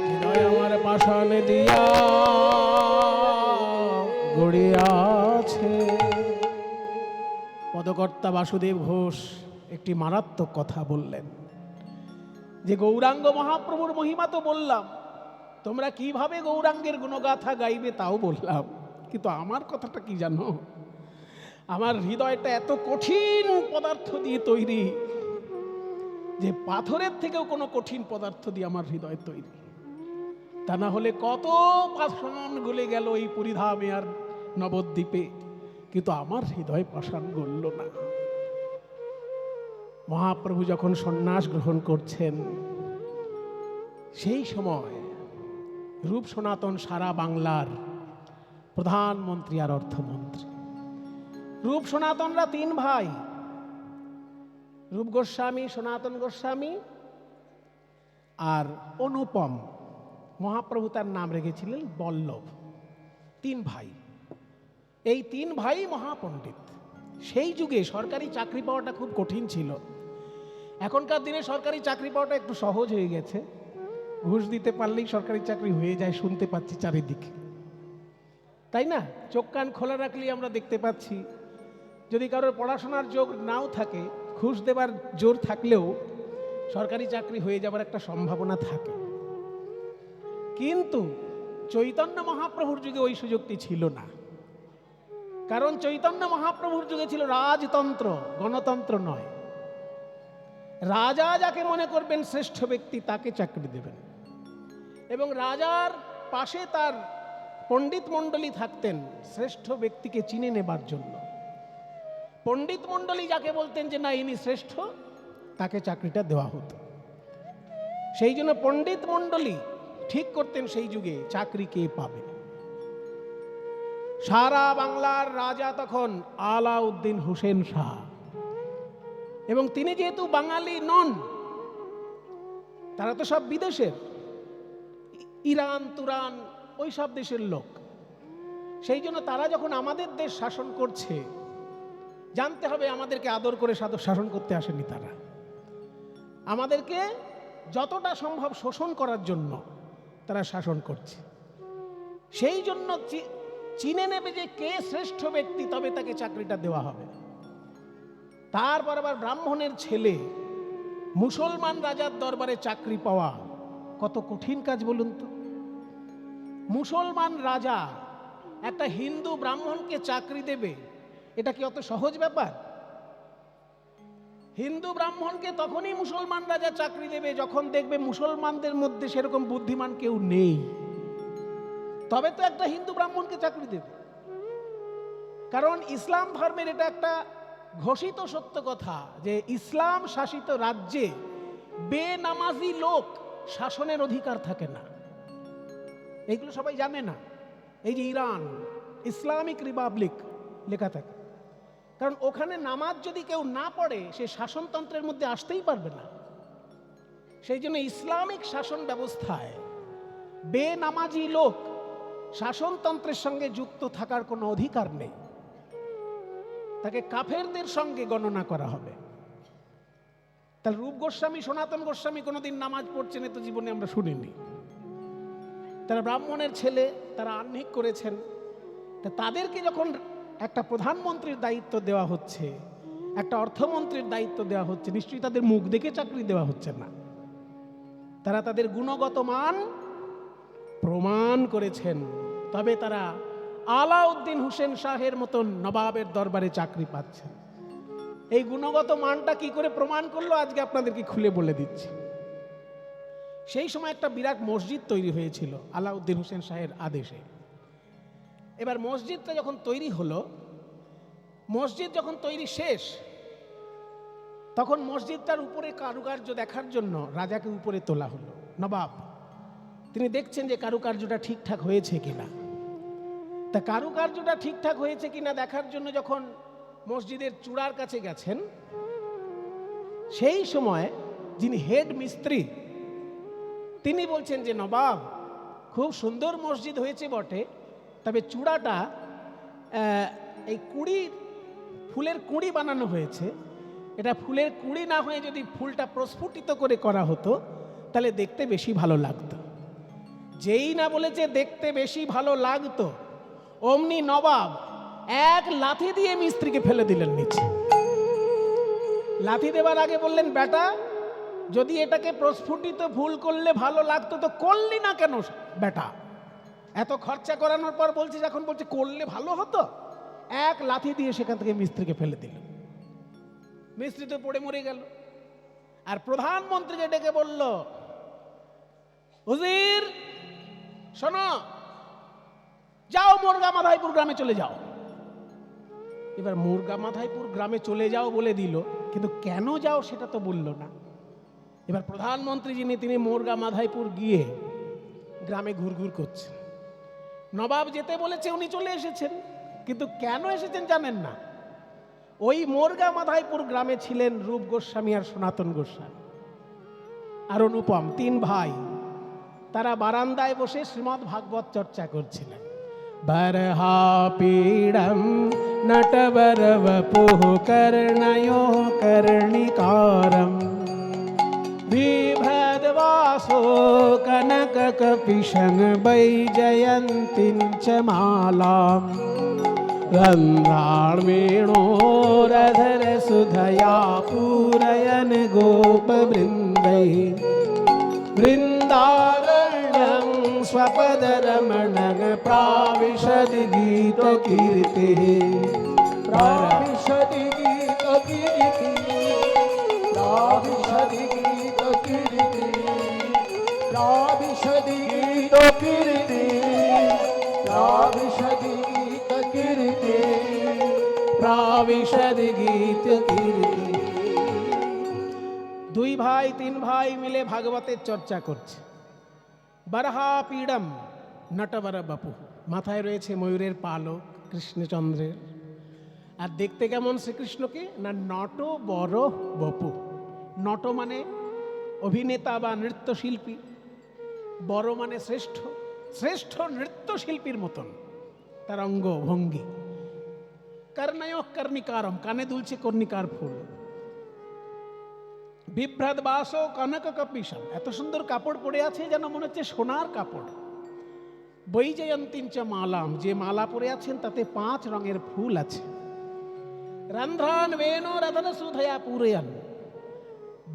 হৃদয় আমার পাষাণ দিয়া গড়িয়াছে। পদকর্তা বাসুদেব ঘোষ একটি মারাত্মক কথা বললেন যে গৌরাঙ্গ মহাপ্রভুর মহিমা তো বললাম, তোমরা কিভাবে গৌরাঙ্গের গুণগাথা গাইবে তাও বললাম, কিন্তু আমার কথাটা কি জানো, আমার হৃদয়টা এত কঠিন পদার্থ দিয়ে তৈরি যে পাথরের থেকেও কোনো কঠিন পদার্থ দিয়ে আমার হৃদয় তৈরি। তা না হলে কত পাষাণ গলে গেল এই পরিধামে আর নবদ্বীপে, কিন্তু আমার হৃদয় পাষাণ গলল না। মহাপ্রভু যখন সন্ন্যাস গ্রহণ করছেন সেই সময় রূপ সনাতন সারা বাংলার প্রধানমন্ত্রী আর অর্থমন্ত্রী। রূপ সনাতনরা তিন ভাই, রূপ গোস্বামী, সনাতন গোস্বামী আর অনুপম। মহাপ্রভু তার নাম রেখেছিলেন বল্লভ। তিন ভাই, এই তিন ভাই মহাপণ্ডিত। সেই যুগে সরকারি চাকরি পাওয়াটা খুব কঠিন ছিল। এখনকার দিনে সরকারি চাকরি পাওয়াটা একটু সহজ হয়ে গেছে, ঘুষ দিতে পারলেই সরকারি চাকরি হয়ে যায়, শুনতে পাচ্ছি চারিদিকে, তাই না? চোখ কান খোলা রাখলেই আমরা দেখতে পাচ্ছি। যদি কারোর পড়াশোনার যোগ নাও থাকে, ঘুষ দেবার জোর থাকলেও সরকারি চাকরি হয়ে যাবার একটা সম্ভাবনা থাকে। কিন্তু চৈতন্য মহাপ্রভুর যুগে ওই সুযোগটি ছিল না। কারণ চৈতন্য মহাপ্রভুর যুগে ছিল রাজতন্ত্র, গণতন্ত্র নয়। রাজা যাকে মনে করবেন শ্রেষ্ঠ ব্যক্তি তাকে চাকরি দেবেন, এবং রাজার পাশে তার পণ্ডিত মণ্ডলী থাকতেন শ্রেষ্ঠ ব্যক্তিকে চিনে নেবার জন্য। পণ্ডিত মণ্ডলী যাকে বলতেন যে না ইনি শ্রেষ্ঠ, তাকে চাকরিটা দেওয়া হতো। সেই জন্য পণ্ডিত মণ্ডলী ঠিক করতেন সেই যুগে চাকরি কে পাবে। সারা বাংলার রাজা তখন আলাউদ্দিন হোসেন শাহ, এবং তিনি যেহেতু বাঙালি নন, তারা তো সব বিদেশের, ইরান তুরান ওই সব দেশের লোক। সেই জন্য তারা যখন আমাদের দেশ শাসন করছে, জানতে হবে আমাদেরকে আদর করে শাসন করতে আসেনি। তারা আমাদেরকে যতটা সম্ভব শোষণ করার জন্য তারা শাসন করছে। সেই জন্য চিনে নেবে যে কে শ্রেষ্ঠ ব্যক্তি, তবে তাকে চাকরিটা দেওয়া হবে। তারপর আবার ব্রাহ্মণের ছেলে মুসলমান রাজার দরবারে চাকরি পাওয়া কত কঠিন কাজ বলুন তো। মুসলমান রাজা একটা হিন্দু ব্রাহ্মণকে চাকরি দেবে, এটা কি অত সহজ ব্যাপার? হিন্দু ব্রাহ্মণকে তখনই মুসলমান রাজা চাকরি দেবে যখন দেখবে মুসলমানদের মধ্যে সেরকম বুদ্ধিমান কেউ নেই, তবে তো একটা হিন্দু ব্রাহ্মণকে চাকরি দেবে। কারণ ইসলাম ধর্মের এটা একটা ঘোষিত সত্য কথা যে ইসলাম শাসিত রাজ্যে বেনামাজি লোক শাসনের অধিকার থাকে না। এইগুলো সবাই জানে না। এই যে ইরান ইসলামিক রিপাবলিক লেখা থাকে, কারণ ওখানে নামাজ যদি কেউ না পড়ে সে শাসনতন্ত্রের মধ্যে আসতেই পারবে না। সেই জন্য ইসলামিক শাসন ব্যবস্থায় বেনামাজি লোক শাসনতন্ত্রের সঙ্গে যুক্ত থাকার কোনো অধিকার নেই, তাকে কাফেরদের সঙ্গে গণনা করা হবে। তাহলে রূপ গোস্বামী সনাতন গোস্বামী কোনোদিন নামাজ পড়ছেন তো জীবনে আমরা শুনিনি। তারা ব্রাহ্মণের ছেলে, তারা আহ্নিক করেছেন। তাদেরকে যখন একটা প্রধানমন্ত্রীর দায়িত্ব দেওয়া হচ্ছে, একটা অর্থমন্ত্রীর দায়িত্ব দেওয়া হচ্ছে, নিশ্চয়ই তাদের মুখ দেখে চাকরি দেওয়া হচ্ছে না। তারা তাদের গুণগত মান প্রমাণ করেছেন, তবে তারা আলাউদ্দিন হোসেন শাহের মতন নবাবের দরবারে চাকরি পাচ্ছেন। এই গুণগত মানটা কি করে প্রমাণ করলো আজকে আপনাদেরকে খুলে বলে দিচ্ছি। সেই সময় একটা বিরাট মসজিদ তৈরি হয়েছিল আলাউদ্দিন হোসেন শাহের আদেশে। এবার মসজিদটা যখন তৈরি হলো, মসজিদ যখন তৈরি শেষ, তখন মসজিদটার উপরে কারুকার্য দেখার জন্য রাজাকে উপরে তোলা হলো। নবাব তিনি দেখছেন যে কারুকার্যটা ঠিকঠাক হয়েছে কিনা। তা কারুকার্যটা ঠিকঠাক হয়েছে কিনা দেখার জন্য যখন মসজিদের চূড়ার কাছে গেছেন, সেই সময় যিনি হেড মিস্ত্রি তিনি বলছেন যে নবাব, খুব সুন্দর মসজিদ হয়েছে বটে, তবে চূড়াটা এই ফুলের কুঁড়ি বানানো হয়েছে। এটা ফুলের কুঁড়ি না হয়ে যদি ফুলটা প্রস্ফুটিত করে করা হতো তাহলে দেখতে বেশি ভালো লাগতো। যেই না বলেছে দেখতে বেশি ভালো লাগতো, অমনি নবাব এক লাথি দিয়ে মিস্ত্রিকে ফেলে দিলেন নিচে। লাথি দেবার আগে বললেন, বেটা, যদি এটাকে প্রস্ফুটিত ফুল করলে ভালো লাগতো তো করলি না কেন বেটা? এত খরচা করানোর পর বলছিস, এখন বলছে করলে ভালো হতো। এক লাথি দিয়ে সেখান থেকে মিস্ত্রিকে ফেলে দিল। মিস্ত্রি তো পড়ে মরে গেল। আর প্রধানমন্ত্রীকে ডেকে বলল, হুজির শোনো, যাও মুরগা মাধাইপুর গ্রামে চলে যাও। এবার মুরগা মাধাইপুর গ্রামে চলে যাও বলে দিল, কিন্তু কেন যাও সেটা তো বলল না। এবার প্রধানমন্ত্রী যিনি, তিনি মুরগা মাধাইপুর গিয়ে গ্রামে ঘুরঘুর করছেন। নবাব যেতে বলেছে, উনি চলে এসেছেন, কিন্তু কেন এসেছেন জানেন না। ওই মুরগা মাধাইপুর গ্রামে ছিলেন রূপ গোস্বামী আর সনাতন গোস্বামী আর অনুপম, তিন ভাই। তারা বারান্দায় বসে শ্রীমদ্ ভাগবত চর্চা করছিলেন। বরহা পীড়ম নটবর বপুঃ কর্ণयो কর্ণিকারম বিভ্রদবাসো কনক কপিশং বৈজয়ন্তীং চ মালাম গন্ধার্মেণোরধর সুধয়া পূরয়ন গোপবৃন্दै বৃন্দারণ্যং स्वपद रमण प्राविशद गीत कीर्ति प्राविशदि गीत कीर्ति प्राविशदि गीत कीर्ति प्राविशदि गीत कीर्ति प्राविशदि गीत कीर्ति प्राविशद गीत कीर्ति। দুই ভাই তিন ভাই মিলে ভাগবতের চর্চা করছে। বরহা পীড়ম নটবর বপু, মাথায় রয়েছে ময়ূরের পালক কৃষ্ণচন্দ্রের। আর দেখতে কেমন শ্রীকৃষ্ণকে না, নট বড় বপু। নট মানে অভিনেতা বা নৃত্যশিল্পী, বড় মানে শ্রেষ্ঠ, শ্রেষ্ঠ নৃত্যশিল্পীর মতন তার অঙ্গ ভঙ্গি। কর্ণয় কর্ণিকারম, কানে দুলছে কর্ণিকার ফুল। বিভ্রাত বাসো কনক কপিশন, এত সুন্দর কাপড় পরে আছে যেন মনে হচ্ছে সোনার কাপড়। বৈজয়ন্তীঞ্চ মালাম, যে মালা পরে আছেন তাতে 5 রঙের ফুল আছে। রন্ধ্রান বেনো রতন সুধয়া পুরয়ান,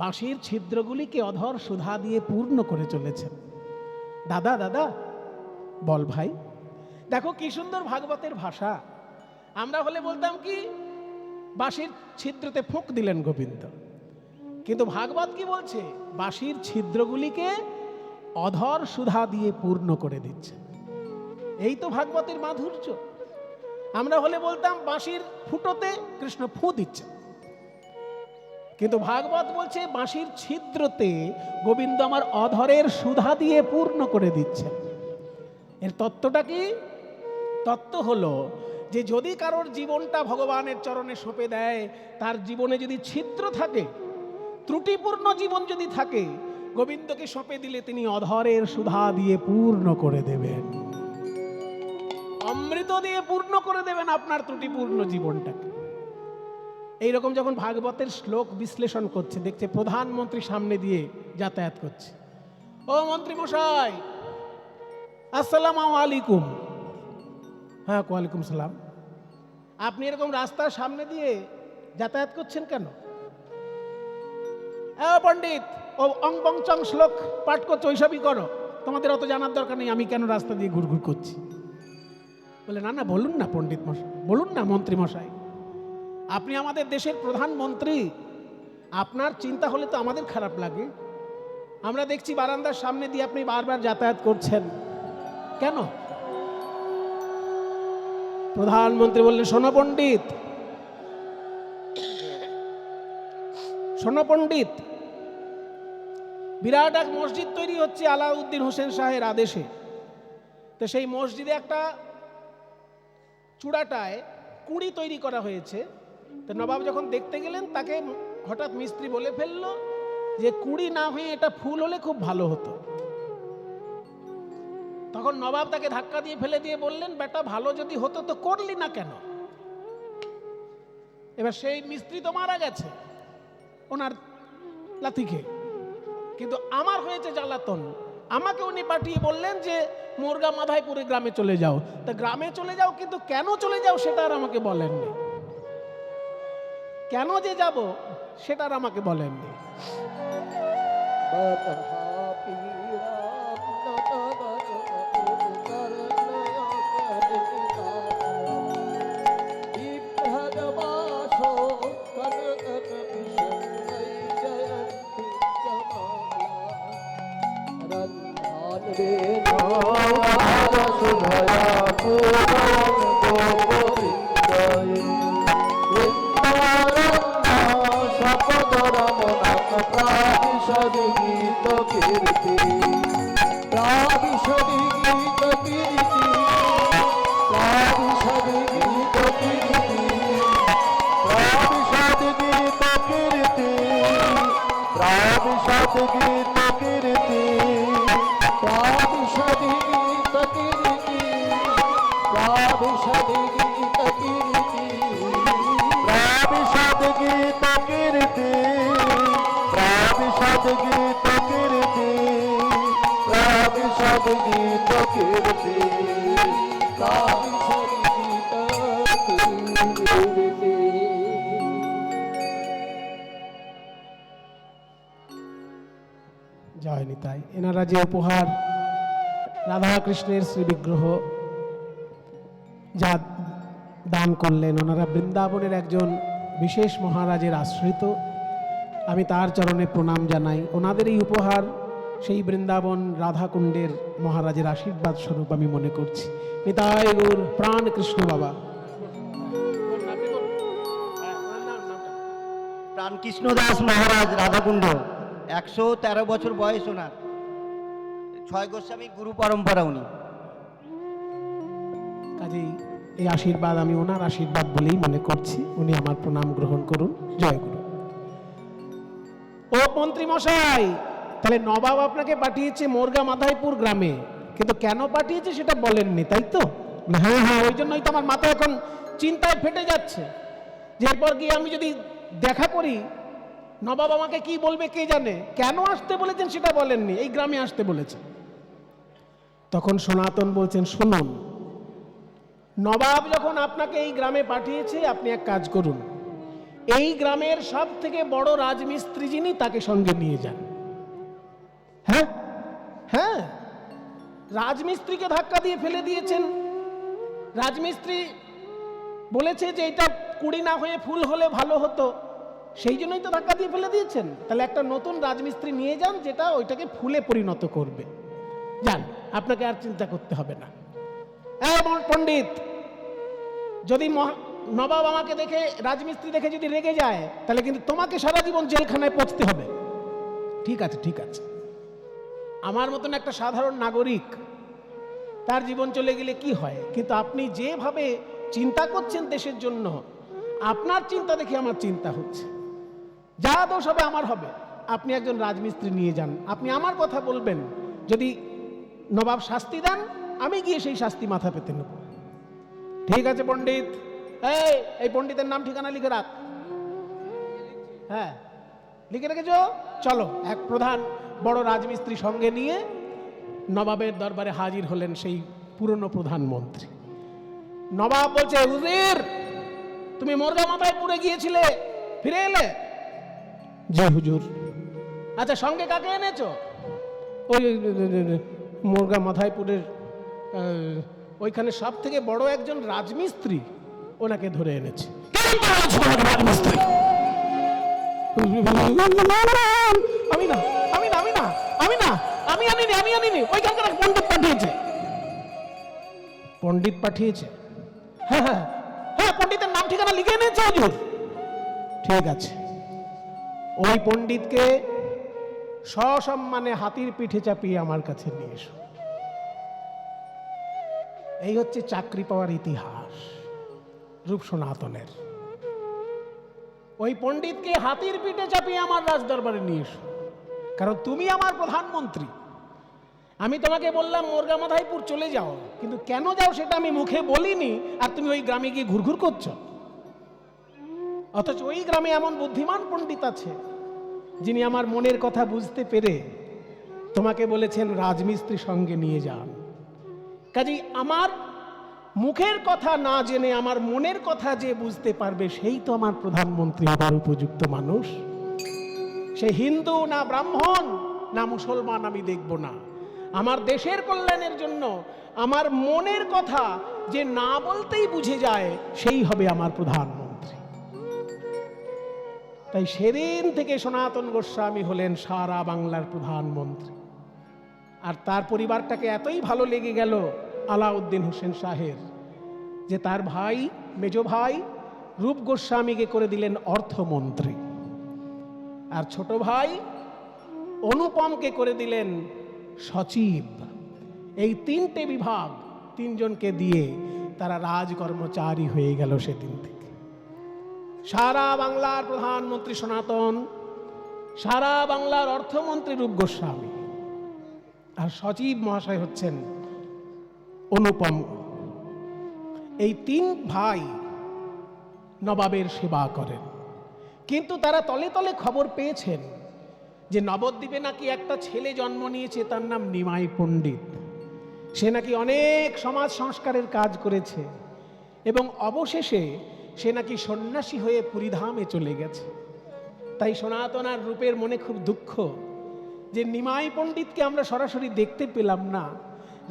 বাঁশির ছিদ্রগুলিকে অধর সুধা দিয়ে পূর্ণ করে চলেছেন। দাদা দাদা বল ভাই, দেখো কি সুন্দর ভাগবতের ভাষা। আমরা হলে বলতাম কি, বাঁশির ছিদ্রতে ফুঁক দিলেন গোবিন্দ। কিন্তু ভাগবত কি বলছে, বাঁশির ছিদ্রগুলিকে অধর সুধা দিয়ে পূর্ণ করে দিচ্ছে। এই তো ভাগবতের মাধুর্য। আমরা হলে বলতাম বাঁশির ফুটোতে কৃষ্ণ ফু দিচ্ছে, কিন্তু ভাগবত বলছে বাঁশির ছিদ্রতে গোবিন্দ আমার অধরের সুধা দিয়ে পূর্ণ করে দিচ্ছেন। এর তত্ত্বটা কি? তত্ত্ব হলো যে যদি কারোর জীবনটা ভগবানের চরণে সঁপে দেয়, তার জীবনে যদি ছিদ্র থাকে, ত্রুটিপূর্ণ জীবন যদি থাকে, গোবিন্দকে সঁপে দিলে তিনি অধরের সুধা দিয়ে পূর্ণ করে দেবেন, অমৃত দিয়ে পূর্ণ করে দেবেন আপনার ত্রুটিপূর্ণ জীবনটাকে। এইরকম যখন ভাগবতের শ্লোক বিশ্লেষণ করছে, দেখছে প্রধানমন্ত্রী সামনে দিয়ে যাতায়াত করছে। ও মন্ত্রী মশাই, আসসালামু আলাইকুম। হ্যাঁ ওয়ালাইকুম সালাম। আপনি এরকম রাস্তার সামনে দিয়ে যাতায়াত করছেন কেন? পণ্ডিত, ও অং বং চং শ্লোক পাঠ করছো, ওইসবই করো, তোমাদের অত জানার দরকার নেই আমি কেন রাস্তা দিয়ে ঘুরঘুর করছি। বলে না না, বলুন না পণ্ডিত মশাই, বলুন না মন্ত্রী মশাই, আপনি আমাদের দেশের প্রধানমন্ত্রী, আপনার চিন্তা হলে তো আমাদের খারাপ লাগে। আমরা দেখছি বারান্দার সামনে দিয়ে আপনি বারবার যাতায়াত করছেন কেন? প্রধানমন্ত্রী বললেন, শোনো পণ্ডিত, শোনো পণ্ডিত, বিরাট এক মসজিদ তৈরি হচ্ছে আলাউদ্দিন হোসেন শাহের আদেশে। তো সেই মসজিদে একটা চূড়াটায় কুঁড়ি তৈরি করা হয়েছে। তো নবাব যখন দেখতে গেলেন, তাকে হঠাৎ মিস্ত্রি বলে ফেললো যে কুঁড়ি না হয়ে এটা ফুল হলে খুব ভালো হতো। তখন নবাব তাকে ধাক্কা দিয়ে ফেলে দিয়ে বললেন, বেটা ভালো যদি হতো তো করলি না কেন? এবার সেই মিস্ত্রি তো মারা গেছে ওনার লাথিকে, কিন্তু আমার হয়েছে জ্বালাতন। আমাকে উনি পাঠিয়ে বললেন যে মোরগা মাধাইপুরে গ্রামে চলে যাও। তা গ্রামে চলে যাও, কিন্তু কেন চলে যাও সেটা আর আমাকে বলেননি। কেন যে যাব সেটা আর আমাকে বলেননি। জয় নিতাই। এনারা যে উপহার রাধাকৃষ্ণের শ্রীবিগ্রহ যা দান করলেন, ওনারা বৃন্দাবনের একজন বিশেষ মহারাজের আশ্রিত। আমি তার চরণে প্রণাম জানাই। ওনাদের এই উপহার সেই বৃন্দাবন রাধাকুণ্ডের মহারাজের আশীর্বাদ স্বরূপ আমি মনে করছি। নিতাই গৌর প্রাণ কৃষ্ণ বাবা। প্রাণকৃষ্ণ দাস মহারাজ রাধাকুণ্ড, 113 বছর বয়স ওনার। 6 গোস্বামী গুরু পরম্পরা উনি। কাজেই এই আশীর্বাদ আমি ওনার আশীর্বাদ বলেই মনে করছি। উনি আমার প্রণাম গ্রহণ করুন। জয় গুরু। ও মন্ত্রী মশাই, তাহলে নবাব আপনাকে পাঠিয়েছে মোরগা মাধাইপুর গ্রামে, কিন্তু কেন পাঠিয়েছে সেটা বলেননি, তাই তো? হ্যাঁ হ্যাঁ, ওই জন্যই তো আমার মাথা এখন চিন্তায় ফেটে যাচ্ছে যে এরপর গিয়ে আমি যদি দেখা করি, নবাব আমাকে কি বলবে কে জানে। কেন আসতে বলেছেন সেটা বলেননি, এই গ্রামে আসতে বলেছেন। তখন সনাতন বলছেন, শুনুন, নবাব যখন আপনাকে এই গ্রামে পাঠিয়েছে, আপনি এক কাজ করুন, এই গ্রামের সব থেকে বড় রাজমিস্ত্রি যিনি, তাকে সঙ্গে নিয়ে যান। হ্যাঁ হ্যাঁ, রাজমিস্ত্রিকে ধাক্কা দিয়ে ফেলে দিয়েছেন। রাজমিস্ত্রি বলেছে যে এটা কুড়ি না হয়ে ফুল হলে ভালো হতো, সেই জন্যই তো ধাক্কা দিয়ে ফেলে দিয়েছেন। তাহলে একটা নতুন রাজমিস্ত্রি নিয়ে যান, যেটা ওইটাকে ফুলে পরিণত করবে। যান, আপনাকে আর চিন্তা করতে হবে না। পণ্ডিত, যদি নবাব আমাকে দেখে, রাজমিস্ত্রি দেখে যদি রেগে যায়, তাহলে কিন্তু তোমাকে সারা জীবন জেলখানায় পচতে হবে। ঠিক আছে ঠিক আছে, আমার মতন একটা সাধারণ নাগরিক, তার জীবন চলে গেলে কি হয়, কিন্তু আপনি যেভাবে চিন্তা করছেন দেশের জন্য, আপনার চিন্তা দেখে আমার চিন্তা হচ্ছে। যা দোষ হবে আমার হবে। আপনি একজন রাজমিস্ত্রি নিয়ে যান, আপনি আমার কথা বলবেন, যদি নবাব শাস্তি দেন, আমি গিয়ে সেই শাস্তি মাথা পেতে নেব। ঠিক আছে পণ্ডিত, এই পণ্ডিতের নাম ঠিকানা লিখে রাখ। হ্যাঁ, লিখে রেখেছ? চলো। এক প্রধান বড় রাজমিস্ত্রি সঙ্গে নিয়ে নবাবের দরবারে হাজির হলেন সেই পুরনো প্রধানমন্ত্রী। নবাব বলছে, হুজুর, তুমি মোরগা মাথায়পুরে গিয়েছিলে, ফিরে এলে? জি হুজুর। আচ্ছা, সঙ্গে কাকে এনেছো? ওই মোরগা মাথায়পুরের ওইখানে সব থেকে বড় একজন রাজমিস্ত্রি, ওনাকে ধরে এনেছে। রাজমিস্ত্রি? আমি না, আমি না, আমি না, আমি না, আমি আনিনি, আমি আনিনি, ওইখানকার পণ্ডিত পাঠিয়েছে। পণ্ডিত পাঠিয়েছে? হ্যাঁ হ্যাঁ হ্যাঁ, পণ্ডিতের নাম ঠিকানা লিখে এনেছে হুজুর। ঠিক আছে, ওই পণ্ডিতকে সসম্মানে হাতির পিঠে চাপিয়ে আমার কাছে নিয়ে এসো। এই হচ্ছে চাকরি পাওয়ার ইতিহাস রূপ সনাতনের। ওই পণ্ডিতকে হাতির পিঠে চাপিয়ে আমার রাজদরবারে নিয়ে এসো, কারণ তুমি আমার প্রধানমন্ত্রী। আমি তোমাকে বললাম মোরগা মাধাইপুর চলে যাও, কিন্তু কেন যাও সেটা আমি মুখে বলিনি, আর তুমি ওই গ্রামে গিয়ে ঘুরঘুর করছো। অথচ ওই গ্রামে এমন বুদ্ধিমান পণ্ডিত আছে, যিনি আমার মনের কথা বুঝতে পেরে তোমাকে বলেছেন রাজমিস্ত্রি সঙ্গে নিয়ে যান। কাজেই আমার মুখের কথা না জেনে আমার মনের কথা যে বুঝতে পারবে, সেই তো আমার প্রধানমন্ত্রী হবার উপযুক্ত মানুষ। সে হিন্দু না ব্রাহ্মণ না মুসলমান আমি দেখব না। আমার দেশের কল্যাণের জন্য আমার মনের কথা যে না বলতেই বুঝে যায়, সেই হবে আমার প্রধানমন্ত্রী। তাই সেদিন থেকে সনাতন গোস্বামী হলেন সারা বাংলার প্রধানমন্ত্রী। আর তার পরিবারটাকে এতই ভালো লেগে গেল আলাউদ্দিন হোসেন শাহের, যে তার ভাই, মেজ ভাই রূপ গোস্বামীকে করে দিলেন অর্থমন্ত্রী, আর ছোট ভাই অনুপমকে করে দিলেন সচিব। এই তিনটে বিভাগ তিনজনকে দিয়ে তারা রাজকর্মচারী হয়ে গেল সেদিন থেকে। সারা বাংলার প্রধানমন্ত্রী সনাতন, সারা বাংলার অর্থমন্ত্রী রূপ গোস্বামী, আর সচিব মহাশয় হচ্ছেন অনুপম। এই তিন ভাই নবাবের সেবা করেন, কিন্তু তারা তলে তলে খবর পেয়েছেন যে নবদ্বীপে নাকি একটা ছেলে জন্ম নিয়েছে, তার নাম নিমাই পণ্ডিত। সে নাকি অনেক সমাজ সংস্কারের কাজ করেছে এবং অবশেষে সে নাকি সন্ন্যাসী হয়ে পুরীধামে চলে গেছে। তাই সনাতন আর রূপের মনে খুব দুঃখ যে নিমাই পণ্ডিতকে আমরা সরাসরি দেখতে পেলাম না।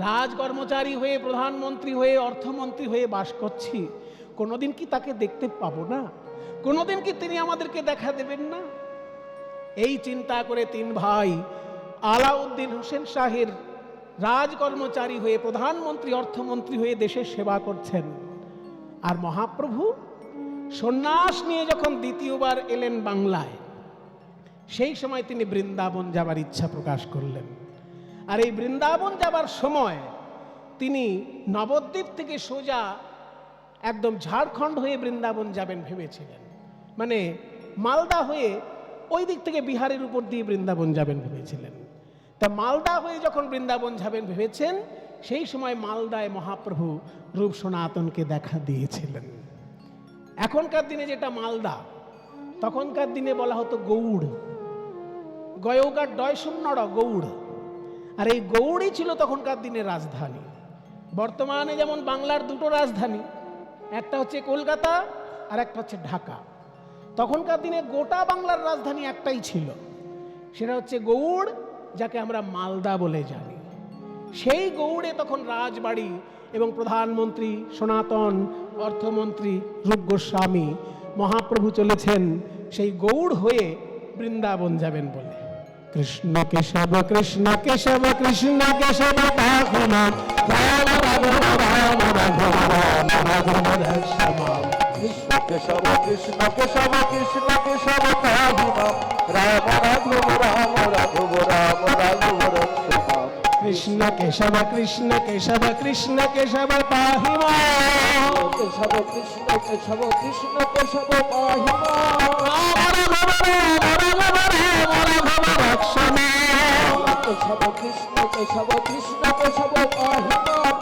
রাজ কর্মচারী হয়ে, প্রধানমন্ত্রী হয়ে, অর্থমন্ত্রী হয়ে বাস করছি, কোনোদিন কি তাকে দেখতে পাবো না? কোনোদিন কি তিনি আমাদেরকে দেখা দেবেন না? এই চিন্তা করে তিন ভাই আলাউদ্দিন হোসেন শাহের রাজ কর্মচারী হয়ে, প্রধানমন্ত্রী, অর্থমন্ত্রী হয়ে দেশের সেবা করছেন। আর মহাপ্রভু সন্ন্যাস নিয়ে যখন দ্বিতীয়বার এলেন বাংলায়, সেই সময় তিনি বৃন্দাবন যাবার ইচ্ছা প্রকাশ করলেন। আর এই বৃন্দাবন যাবার সময় তিনি নবদ্বীপ থেকে সোজা একদম ঝাড়খণ্ড হয়ে বৃন্দাবন যাবেন ভেবেছিলেন, মানে মালদা হয়ে ওই দিক থেকে বিহারের উপর দিয়ে বৃন্দাবন যাবেন ভেবেছিলেন। তা মালদা হয়ে যখন বৃন্দাবন যাবেন ভেবেছেন, সেই সময় মালদায় মহাপ্রভু রূপ সনাতনকে দেখা দিয়েছিলেন। এখনকার দিনে যেটা মালদা, তখনকার দিনে বলা হতো গৌড়, গয়ৌকার ডয় শূন্যর গৌড়। আর এই গৌড়ই ছিল তখনকার দিনের রাজধানী। বর্তমানে যেমন বাংলার দুটো রাজধানী, একটা হচ্ছে কলকাতা আর একটা হচ্ছে ঢাকা। তখনকার দিনে গোটা বাংলার রাজধানী একটাই ছিল, সেটা হচ্ছে গৌড়, যাকে আমরা মালদা বলে জানি। সেই গৌড়ে তখন রাজবাড়ি এবং প্রধানমন্ত্রী সনাতন, অর্থমন্ত্রী রূপ গোস্বামী, মহাপ্রভু চলেছেন সেই গৌড় হয়ে বৃন্দাবন যাবেন বলে। কৃষ্ণ কেশব কৃষ্ণ কেশব কৃষ্ণ কেশব রাঘব রাম রাঘব রাম রাঘব রাম রাঘব রাম। কৃষ্ণ কেশব কৃষ্ণ কেশব কৃষ্ণ কেশব পাহি মাম, রাম রাঘব রাম রাঘব রাম রাঘব রক্ষমাম। কৃষ্ণ কেশব কৃষ্ণ কেশব কৃষ্ণ কেশব পাহি মাম, কেশব কৃষ্ণ কেশব কৃষ্ণ কেশব পাহি মাম, রাম রাঘব রাম রাঘব রক্ষমাম। কেশব কৃষ্ণ কেশব কৃষ্ণ কেশব পাহি মাম,